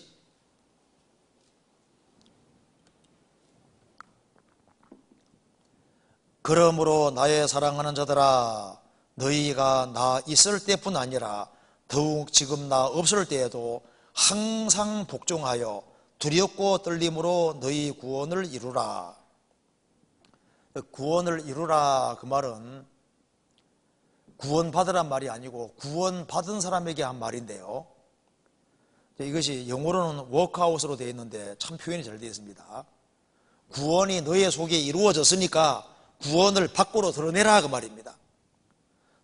그러므로 나의 사랑하는 자들아 너희가 나 있을 때뿐 아니라 더욱 지금 나 없을 때에도 항상 복종하여 두렵고 떨림으로 너희 구원을 이루라. 구원을 이루라 그 말은 구원받으란 말이 아니고 구원받은 사람에게 한 말인데요. 이것이 영어로는 워크아웃으로 되어 있는데 참 표현이 잘 되어 있습니다. 구원이 너의 속에 이루어졌으니까 구원을 밖으로 드러내라 그 말입니다.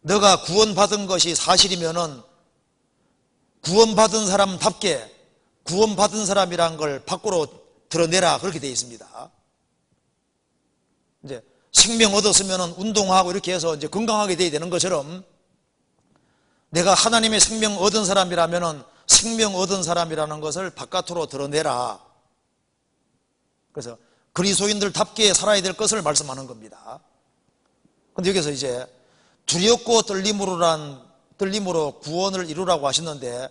너가 구원받은 것이 사실이면은 구원받은 사람답게 구원받은 사람이란 걸 밖으로 드러내라 그렇게 되어 있습니다. 이제 생명 얻었으면은 운동하고 이렇게 해서 이제 건강하게 돼야 되는 것처럼 내가 하나님의 생명 얻은 사람이라면은 생명 얻은 사람이라는 것을 바깥으로 드러내라. 그래서 그리스도인들답게 살아야 될 것을 말씀하는 겁니다. 그런데 여기서 이제 두렵고 떨림으로 구원을 이루라고 하셨는데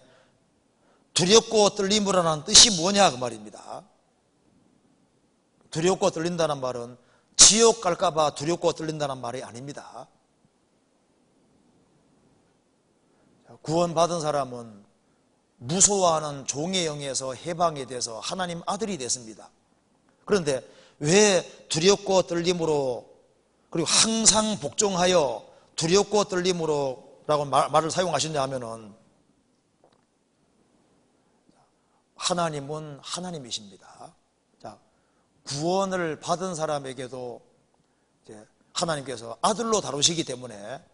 두렵고 떨림으로라는 뜻이 뭐냐 그 말입니다. 두렵고 떨린다는 말은 지옥 갈까봐 두렵고 떨린다는 말이 아닙니다. 구원받은 사람은 무서워하는 종의 영에서 해방이 돼서 하나님 아들이 됐습니다. 그런데 왜 두렵고 떨림으로, 그리고 항상 복종하여 두렵고 떨림으로 라고 말을 사용하셨냐 하면은, 하나님은 하나님이십니다. 자, 구원을 받은 사람에게도 이제 하나님께서 아들로 다루시기 때문에,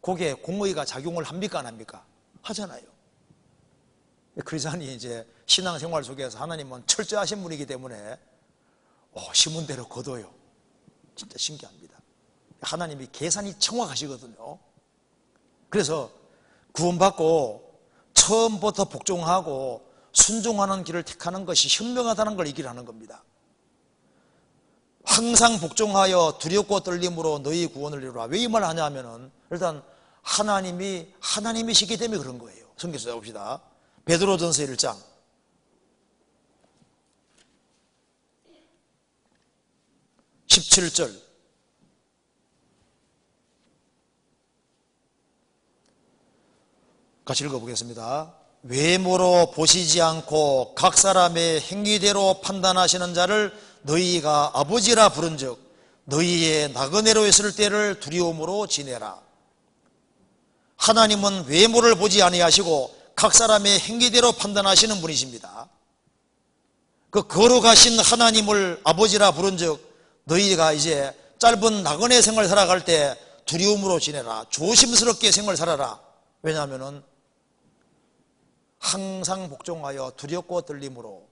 거기에 공의가 작용을 합니까, 안 합니까? 하잖아요. 크리스찬이 이제 신앙생활 속에서 하나님은 철저하신 분이기 때문에 심은 대로 거둬요. 진짜 신기합니다. 하나님이 계산이 정확하시거든요. 그래서 구원받고 처음부터 복종하고 순종하는 길을 택하는 것이 현명하다는 걸 얘기를 겁니다. 항상 복종하여 두렵고 떨림으로 너희 구원을 이루라. 왜 이 말을 하냐 하면은, 일단 하나님이 하나님이시기 때문에 그런 거예요. 성경 찾아봅시다. 베드로전서 1장 17절. 같이 읽어보겠습니다. 외모로 보시지 않고 각 사람의 행위대로 판단하시는 자를 너희가 아버지라 부른즉 너희의 나그네로 있을 때를 두려움으로 지내라. 하나님은 외모를 보지 아니하시고 각 사람의 행위대로 판단하시는 분이십니다. 그 거룩하신 하나님을 아버지라 부른즉 너희가 이제 짧은 나그네 생활 살아갈 때 두려움으로 지내라. 조심스럽게 생활 살아라. 왜냐하면 항상 복종하여 두렵고 떨림으로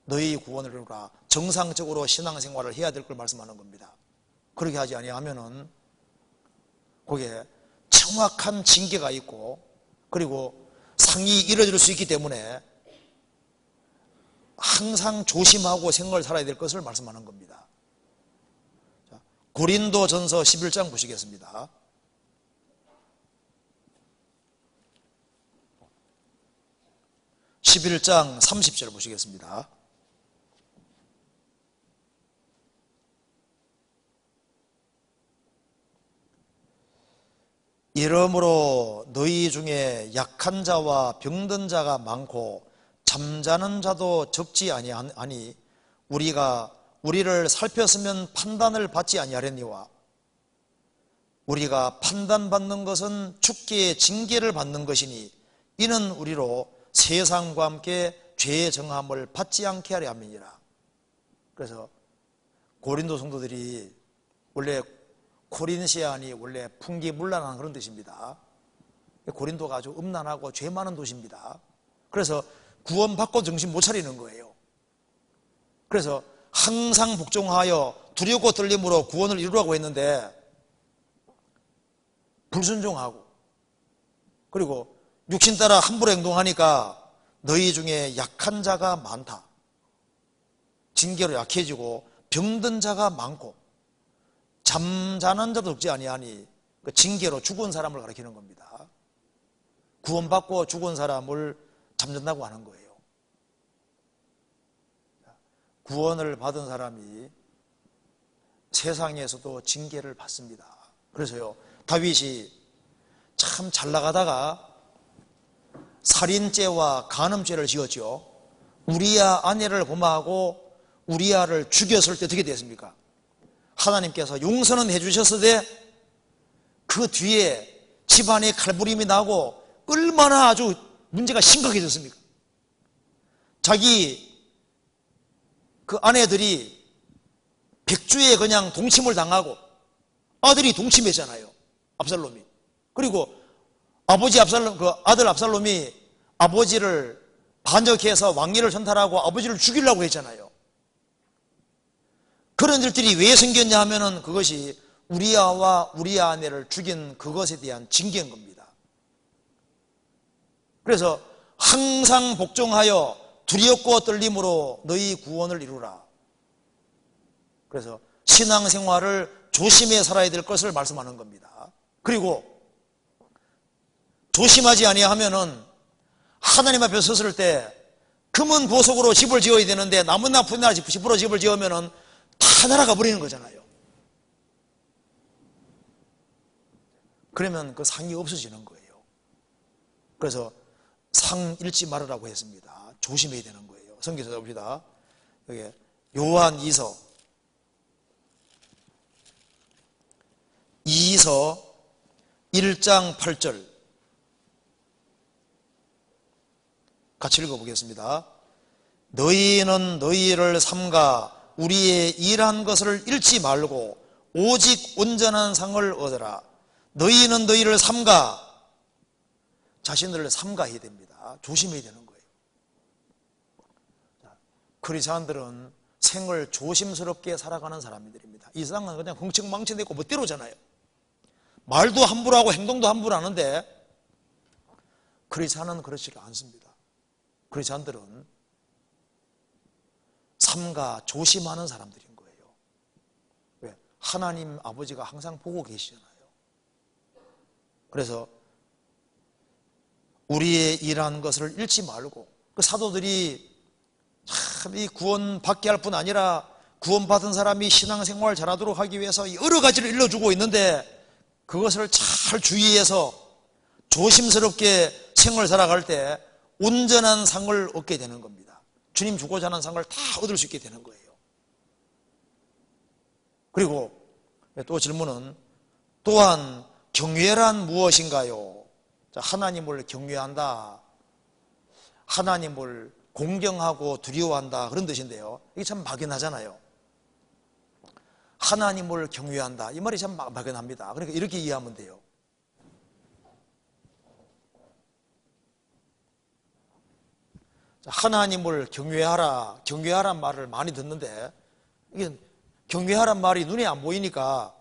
너희 구원을 이루라. 정상적으로 신앙생활을 해야 될 걸 말씀하는 겁니다. 그렇게 하지 아니하면은 거기에 정확한 징계가 있고, 그리고 상이 이뤄질 수 있기 때문에 항상 조심하고 생활을 살아야 될 것을 말씀하는 겁니다. 고린도전서 11장 보시겠습니다. 11장 30절 보시겠습니다. 이러므로 너희 중에 약한 자와 병든 자가 많고 잠자는 자도 적지 아니하니 우리를 살폈으면 판단을 받지 아니하려니와 우리가 판단받는 것은 죽게 징계를 받는 것이니 이는 우리로 세상과 함께 죄의 정함을 받지 않게 하려 함이니라. 그래서 고린도 성도들이 원래 코린시안이 원래 풍기문란한 그런 뜻입니다. 고린도가 아주 음란하고 죄 많은 도시입니다. 그래서 구원받고 정신 못 차리는 거예요. 그래서 항상 복종하여 두렵고 떨림으로 구원을 이루라고 했는데 불순종하고, 그리고 육신 따라 함부로 행동하니까 너희 중에 약한 자가 많다. 징계로 약해지고 병든 자가 많고 잠자는 자도 적지 아니하니 그 징계로 죽은 사람을 가리키는 겁니다. 구원받고 죽은 사람을 잠든다고 하는 거예요. 구원을 받은 사람이 세상에서도 징계를 받습니다. 그래서요, 다윗이 참 잘 나가다가 살인죄와 간음죄를 지었죠. 우리야 아내를 고마하고 우리야를 죽였을 때 어떻게 됐습니까? 하나님께서 용서는 해주셨으되 그 뒤에 집안에 칼부림이 나고 얼마나 아주 문제가 심각해졌습니까? 자기 그 아내들이 백주에 그냥 동침을 당하고 아들이 동침했잖아요. 압살롬이. 그리고 아버지 압살롬, 그 아들 압살롬이 아버지를 반역해서 왕위를 선탈하고 아버지를 죽이려고 했잖아요. 그런 일들이 왜 생겼냐 하면은 그것이 우리아와 우리아 아내를 죽인 그것에 대한 징계인 겁니다. 그래서 항상 복종하여 두렵고 떨림으로 너희 구원을 이루라. 그래서 신앙생활을 조심해 살아야 될 것을 말씀하는 겁니다. 그리고 조심하지 아니하면은 하나님 앞에 섰을 때 금은 보석으로 집을 지어야 되는데 나무나 풀이나 집으로 집을 지으면은 다 날아가 버리는 거잖아요. 그러면 그 상이 없어지는 거예요. 그래서 상 잃지 말으라고 했습니다. 조심해야 되는 거예요. 성경에서 봅시다. 여기 요한 2서 1장 8절 같이 읽어보겠습니다. 너희는 너희를 삼가 우리의 일한 것을 잃지 말고 오직 온전한 상을 얻으라. 너희는 너희를 삼가, 자신들을 삼가해야 됩니다. 조심해야 되는 거예요. 크리스찬들은 생을 조심스럽게 살아가는 사람들입니다. 이 세상은 그냥 흥청망청되고 멋대로잖아요. 말도 함부로 하고 행동도 함부로 하는데 크리스찬은 그렇지가 않습니다. 크리스찬들은 삼가 조심하는 사람들인 거예요. 왜? 하나님 아버지가 항상 보고 계시잖아요. 그래서 우리의 일하는 것을 잃지 말고, 그 사도들이 참 이 구원 받게 할 뿐 아니라 구원받은 사람이 신앙생활 잘하도록 하기 위해서 여러 가지를 일러주고 있는데 그것을 잘 주의해서 조심스럽게 생을 살아갈 때 온전한 상을 얻게 되는 겁니다. 주님 주고자 하는 상을 다 얻을 수 있게 되는 거예요. 그리고 또 질문은 또한 경외란 무엇인가요? 하나님을 경외한다, 하나님을 공경하고 두려워한다, 그런 뜻인데요. 이게 참 막연하잖아요. 하나님을 경외한다, 이 말이 참 막연합니다. 그러니까 이렇게 이해하면 돼요. 하나님을 경외하라, 경외하란 말을 많이 듣는데 이게 경외하란 말이 눈에 안 보이니까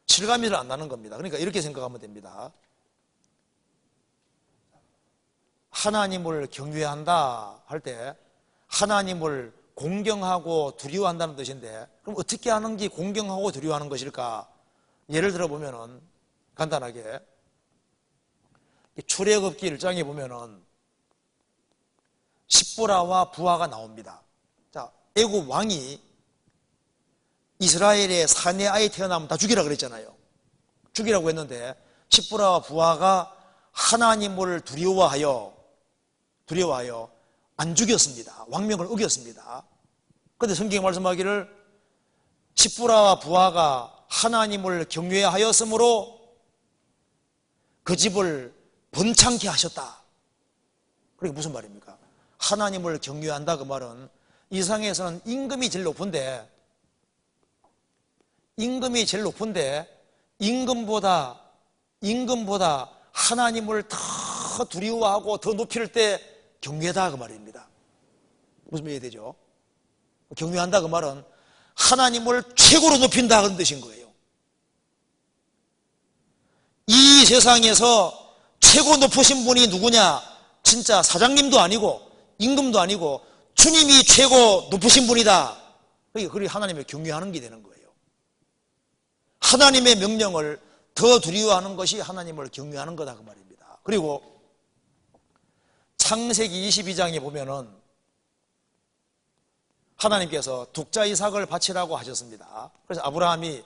실감이 잘 안 나는 겁니다. 그러니까 이렇게 생각하면 됩니다. 하나님을 경외한다 할 때 하나님을 공경하고 두려워한다는 뜻인데, 그럼 어떻게 하는 게 공경하고 두려워하는 것일까? 예를 들어 보면은 간단하게 출애굽기 1장에 보면은 십보라와 부하가 나옵니다. 자, 애굽 왕이 이스라엘의 사내 아이 태어나면 다 죽이라 그랬잖아요. 죽이라고 했는데 십보라와 부하가 하나님을 두려워하여 안 죽였습니다. 왕명을 어겼습니다. 그런데 성경이 말씀하기를 십보라와 부하가 하나님을 경외하였으므로 그 집을 번창케 하셨다. 그게 무슨 말입니까? 하나님을 경외한다, 그 말은 이 세상에서는 임금이 제일 높은데 임금보다 하나님을 더 두려워하고 더 높일 때 경외다, 그 말입니다. 무슨 말이 되죠? 경외한다 그 말은 하나님을 최고로 높인다, 그런 뜻인 거예요. 이 세상에서 최고 높으신 분이 누구냐? 진짜 사장님도 아니고 임금도 아니고 주님이 최고 높으신 분이다. 그게 하나님을 경외하는 게 되는 거예요. 하나님의 명령을 더 두려워하는 것이 하나님을 경외하는 거다, 그 말입니다. 그리고 창세기 22장에 보면은 하나님께서 독자 이삭을 바치라고 하셨습니다. 그래서 아브라함이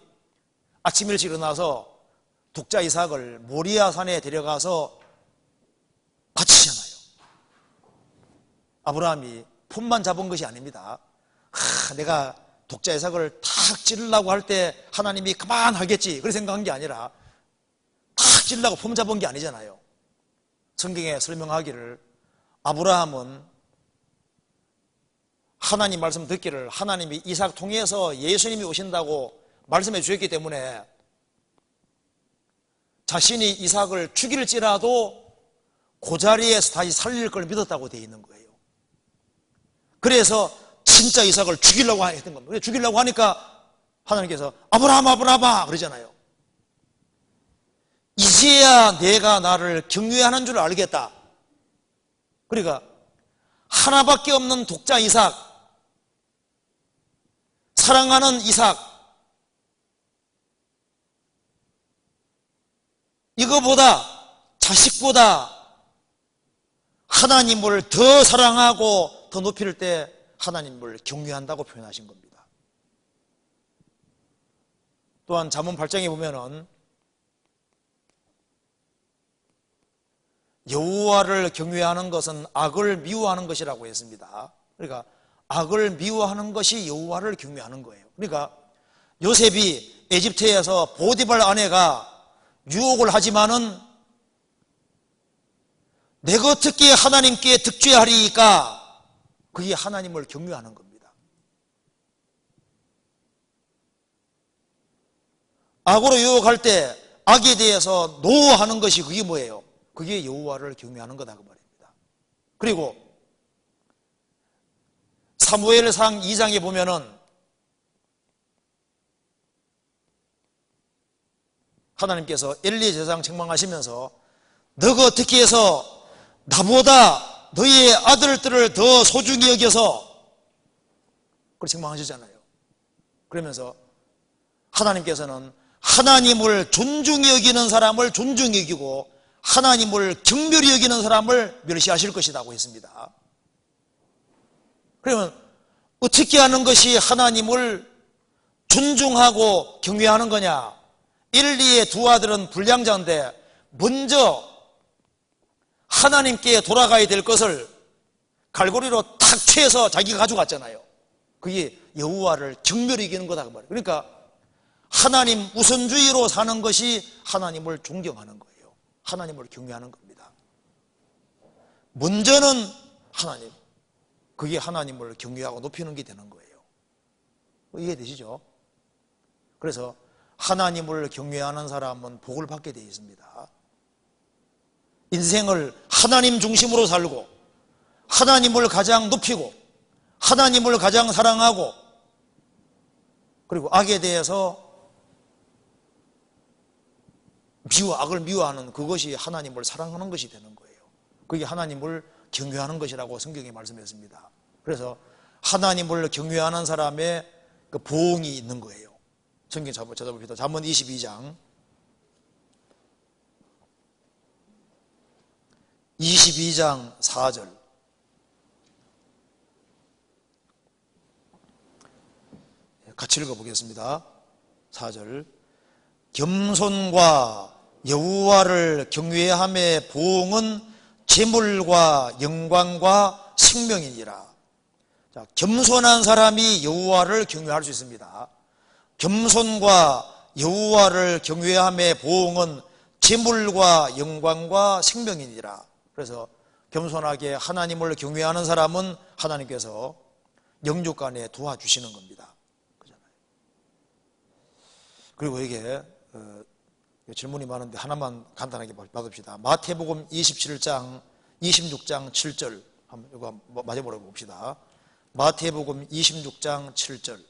아침 일찍 일어나서 독자 이삭을 모리아 산에 데려가서 바치잖아요. 아브라함이 폰만 잡은 것이 아닙니다. 내가 독자 이삭을 탁 찌르려고 할 때 하나님이 그만하겠지, 그렇게 생각한 게 아니라 탁 찌르려고 폼 잡은 게 아니잖아요. 성경에 설명하기를 아브라함은 하나님 말씀 듣기를 하나님이 이삭 통해서 예수님이 오신다고 말씀해 주셨기 때문에 자신이 이삭을 죽일지라도 그 자리에서 다시 살릴 걸 믿었다고 되어 있는 거예요. 그래서 진짜 이삭을 죽이려고 했던 겁니다. 죽이려고 하니까 하나님께서 아브라함아 그러잖아요. 이제야 내가 나를 경외하는 줄 알겠다. 그러니까 하나밖에 없는 독자 이삭, 사랑하는 이삭, 이거보다, 자식보다 하나님을 더 사랑하고 더 높일 때 하나님을 경외한다고 표현하신 겁니다. 또한 잠언 8장에 보면은 여호와를 경외하는 것은 악을 미워하는 것이라고 했습니다. 그러니까 악을 미워하는 것이 여호와를 경외하는 거예요. 그러니까 요셉이 에집트에서 보디발 아내가 유혹을 하지만은 내가 어떻게 하나님께 득죄하리까, 그게 하나님을 경외하는 겁니다. 악으로 유혹할 때 악에 대해서 노하는 것이 그게 뭐예요? 그게 여호와를 경외하는 거다 그 말입니다. 그리고 사무엘상 2장에 보면은 하나님께서 엘리 제사장 책망하시면서 너가 어떻게 해서 나보다 너의 아들들을 더 소중히 여겨서, 그렇게 책망하시잖아요. 그러면서 하나님께서는 하나님을 존중히 여기는 사람을 존중히 여기고 하나님을 경멸히 여기는 사람을 멸시하실 것이라고 했습니다. 그러면 어떻게 하는 것이 하나님을 존중하고 경외하는 거냐? 엘리의 두 아들은 불량자인데 먼저 하나님께 돌아가야 될 것을 갈고리로 탁 채서 자기가 가져갔잖아요. 그게 여호와를 경멸히 이기는 거다 그 말이에요. 그러니까 하나님 우선주의로 사는 것이 하나님을 존경하는 거예요. 하나님을 경외하는 겁니다. 먼저는 하나님, 그게 하나님을 경외하고 높이는 게 되는 거예요. 이해되시죠? 그래서 하나님을 경외하는 사람은 복을 받게 되어 있습니다. 인생을 하나님 중심으로 살고 하나님을 가장 높이고 하나님을 가장 사랑하고, 그리고 악에 대해서 악을 미워하는 그것이 하나님을 사랑하는 것이 되는 거예요. 그게 하나님을 경외하는 것이라고 성경에 말씀했습니다. 그래서 하나님을 경외하는 사람의 그 보응이 있는 거예요. 성경 찾아봅시다. 잠언 22장 4절. 같이 읽어보겠습니다. 4절. 겸손과 여호와를 경외함의 보응은 재물과 영광과 생명이니라. 자, 겸손한 사람이 여호와를 경외할 수 있습니다. 겸손과 여호와를 경외함의 보응은 재물과 영광과 생명이니라. 그래서 겸손하게 하나님을 경외하는 사람은 하나님께서 영육간에 도와주시는 겁니다. 그렇잖아요. 그리고 이게 질문이 많은데 하나만 간단하게 받읍시다. 마태복음 27장 26장 7절 한번 이거 맞아보라고 봅시다. 마태복음 26장 7절.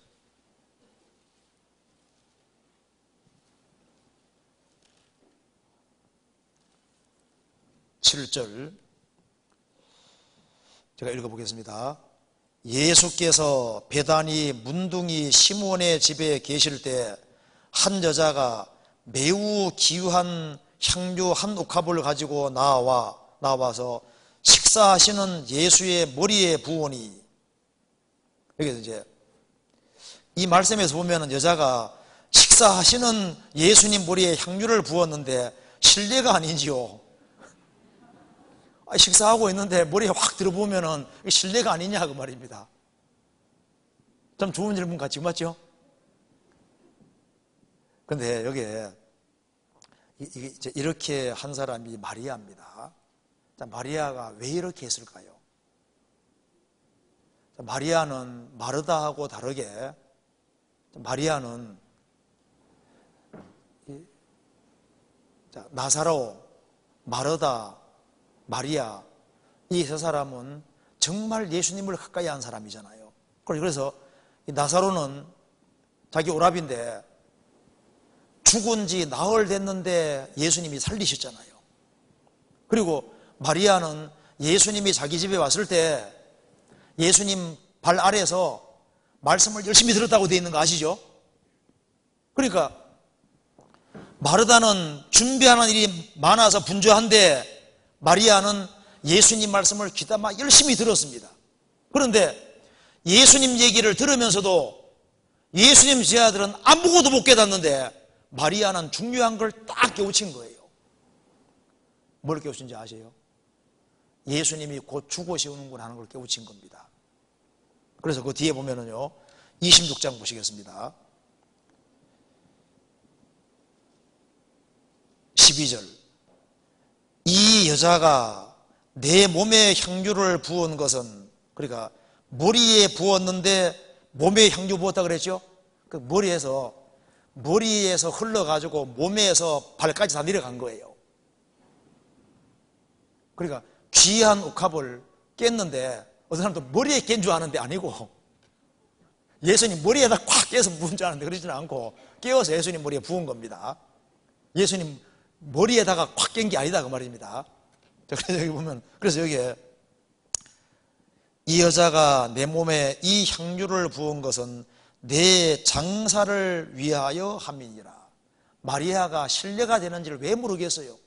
제가 읽어보겠습니다. 예수께서 베다니 문둥이 시몬의 집에 계실 때 한 여자가 매우 귀한 향료 한 옥합을 가지고 나와서 식사하시는 예수의 머리에 부으니, 여기서 이제 이 말씀에서 보면은 여자가 식사하시는 예수님 머리에 향유를 부었는데 실례가 아니지요. 식사하고 있는데 머리에 확 들어보면은 실례가 아니냐 그 말입니다. 참 좋은 질문 같지, 맞죠? 근데 여기에 이렇게 한 사람이 마리아입니다. 자, 마리아가 왜 이렇게 했을까요? 자, 마리아는 마르다하고 다르게 마리아는 나사로, 마르다, 마리아, 이 세 사람은 정말 예수님을 가까이 한 사람이잖아요. 그래서 나사로는 자기 오랍인데 죽은 지 나흘 됐는데 예수님이 살리셨잖아요. 그리고 마리아는 예수님이 자기 집에 왔을 때 예수님 발 아래에서 말씀을 열심히 들었다고 되어 있는 거 아시죠? 그러니까 마르다는 준비하는 일이 많아서 분주한데 마리아는 예수님 말씀을 귀담아 열심히 들었습니다. 그런데 예수님 얘기를 들으면서도 예수님 제자들은 아무것도 못 깨닫는데 마리아는 중요한 걸 딱 깨우친 거예요. 뭘 깨우친지 아세요? 예수님이 곧 죽으시는구나 하는 걸 깨우친 겁니다. 그래서 그 뒤에 보면은요, 26장 보시겠습니다. 12절. 이 여자가 내 몸에 향유를 부은 것은, 그러니까 머리에 부었는데 몸에 향유 부었다 그랬죠? 그 머리에서 흘러가지고 몸에서 발까지 다 내려간 거예요. 그러니까 귀한 옥합을 깼는데 어떤 사람도 머리에 깬 줄 아는데 아니고 예수님 머리에다 콱 깨서 부은 줄 아는데 그러지는 않고 깨워서 예수님 머리에 부은 겁니다. 예수님 머리에다가 콱 깬 게 아니다 그 말입니다. 그래서 여기 보면, 그래서 여기에 이 여자가 내 몸에 이 향유를 부은 것은 내 장사를 위하여 함이니라. 마리아가 신뢰가 되는지를 왜 모르겠어요.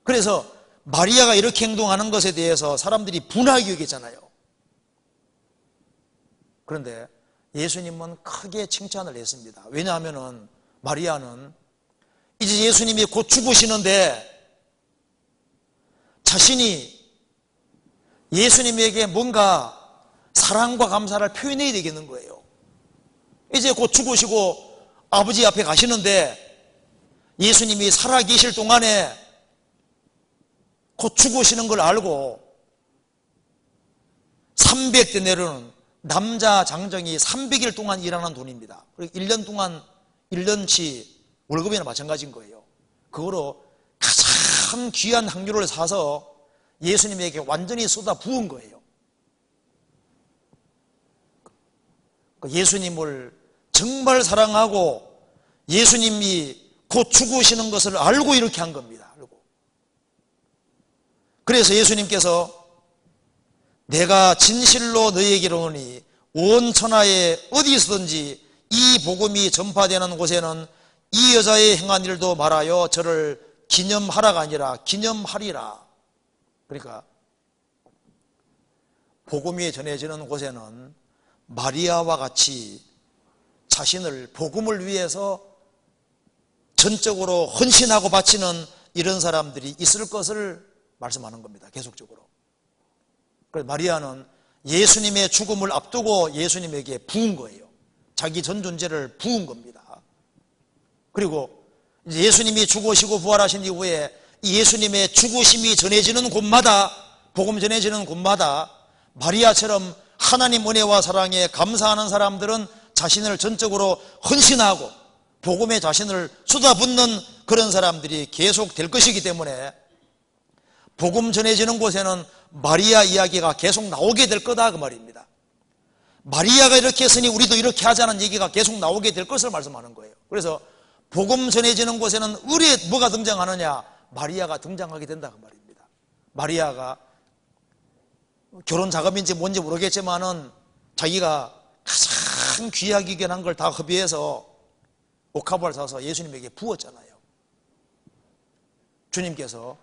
그래서 마리아가 이렇게 행동하는 것에 대해서 사람들이 분하게 여기잖아요. 그런데 예수님은 크게 칭찬을 했습니다. 왜냐하면 마리아는 이제 예수님이 곧 죽으시는데 자신이 예수님에게 뭔가 사랑과 감사를 표현해야 되겠는 거예요. 이제 곧 죽으시고 아버지 앞에 가시는데 예수님이 살아계실 동안에 곧 죽으시는 걸 알고 300데나리온 남자 장정이 300일 동안 일하는 돈입니다. 그리고 1년 동안 1년치 월급이나 마찬가지인 거예요. 그거로 가장 귀한 향유를 사서 예수님에게 완전히 쏟아 부은 거예요. 예수님을 정말 사랑하고 예수님이 곧 죽으시는 것을 알고 이렇게 한 겁니다. 그래서 예수님께서 내가 진실로 너희에게 이르노니 온 천하에 어디서든지 이 복음이 전파되는 곳에는 이 여자의 행한 일도 말하여 저를 기념하라가 아니라 기념하리라. 그러니까 복음이 전해지는 곳에는 마리아와 같이 자신을 복음을 위해서 전적으로 헌신하고 바치는 이런 사람들이 있을 것을 말씀하는 겁니다. 계속적으로. 그래서 마리아는 예수님의 죽음을 앞두고 예수님에게 부은 거예요. 자기 전 존재를 부은 겁니다. 그리고 이제 예수님이 죽으시고 부활하신 이후에 예수님의 죽으심이 전해지는 곳마다, 복음 전해지는 곳마다 마리아처럼 하나님 은혜와 사랑에 감사하는 사람들은 자신을 전적으로 헌신하고 복음에 자신을 쏟아붓는 그런 사람들이 계속 될 것이기 때문에 복음 전해지는 곳에는 마리아 이야기가 계속 나오게 될 거다 그 말입니다. 마리아가 이렇게 했으니 우리도 이렇게 하자는 얘기가 계속 나오게 될 것을 말씀하는 거예요. 그래서 복음 전해지는 곳에는 의뢰 뭐가 등장하느냐? 마리아가 등장하게 된다 그 말입니다. 마리아가 결혼 자금인지 뭔지 모르겠지만은 자기가 가장 귀하게 여겨난 걸 다 허비해서 옥합을 사서 예수님에게 부었잖아요. 주님께서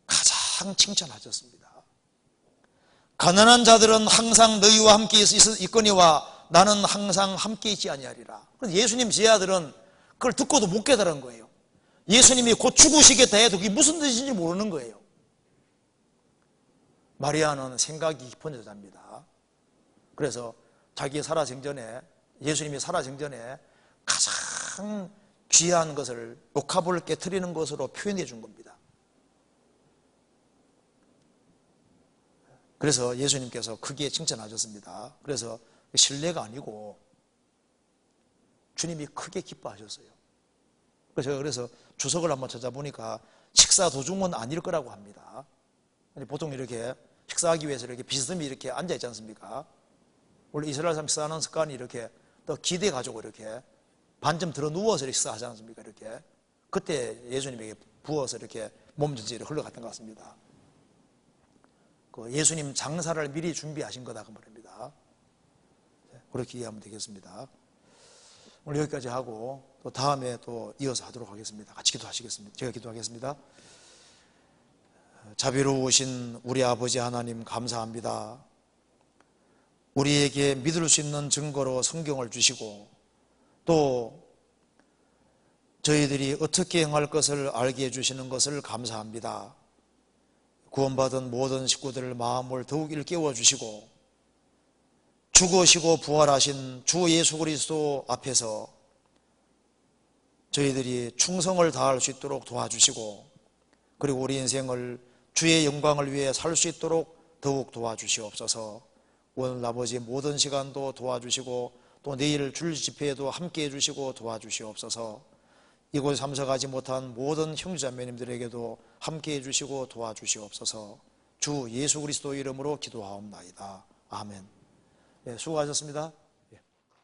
가장 칭찬하셨습니다. 가난한 자들은 항상 너희와 함께 있거니와 나는 항상 함께 있지 아니하리라. 그래서 예수님 제자들은 그걸 듣고도 못 깨달은 거예요. 예수님이 곧 죽으시겠다 해도 그게 무슨 뜻인지 모르는 거예요. 마리아는 생각이 깊은 여자입니다. 그래서 자기 살아생전에, 예수님이 살아생전에 가장 귀한 것을, 옥합을 깨트리는 것으로 표현해 준 겁니다. 그래서 예수님께서 크게 칭찬하셨습니다. 그래서 신뢰가 아니고 주님이 크게 기뻐하셨어요. 그래서 주석을 한번 찾아보니까 식사 도중은 아닐 거라고 합니다. 보통 이렇게 식사하기 위해서 이렇게 비스듬히 이렇게 앉아 있지 않습니까? 원래 이스라엘 사람 식사하는 습관이 이렇게 또 기대 가지고 이렇게 반쯤 들어 누워서 식사하지 않습니까? 이렇게 그때 예수님에게 부어서 이렇게 몸 전체를 흘러갔던 것 같습니다. 그 예수님 장사를 미리 준비하신 거다 그 말입니다. 그렇게 이해하면 되겠습니다. 오늘 여기까지 하고 또 다음에 또 이어서 하도록 하겠습니다. 같이 기도하시겠습니다. 제가 기도하겠습니다. 자비로우신 우리 아버지 하나님 감사합니다. 우리에게 믿을 수 있는 증거로 성경을 주시고 또 저희들이 어떻게 행할 것을 알게 해주시는 것을 감사합니다. 구원받은 모든 식구들을 마음을 더욱 일깨워 주시고 죽으시고 부활하신 주 예수 그리스도 앞에서 저희들이 충성을 다할 수 있도록 도와주시고 그리고 우리 인생을 주의 영광을 위해 살 수 있도록 더욱 도와주시옵소서. 오늘 아버지 모든 시간도 도와주시고 또 내일 줄 집회에도 함께해 주시고 도와주시옵소서. 이곳에 참석하지 못한 모든 형제자매님들에게도 함께해 주시고 도와주시옵소서. 주 예수 그리스도 이름으로 기도하옵나이다. 아멘. 네, 수고하셨습니다.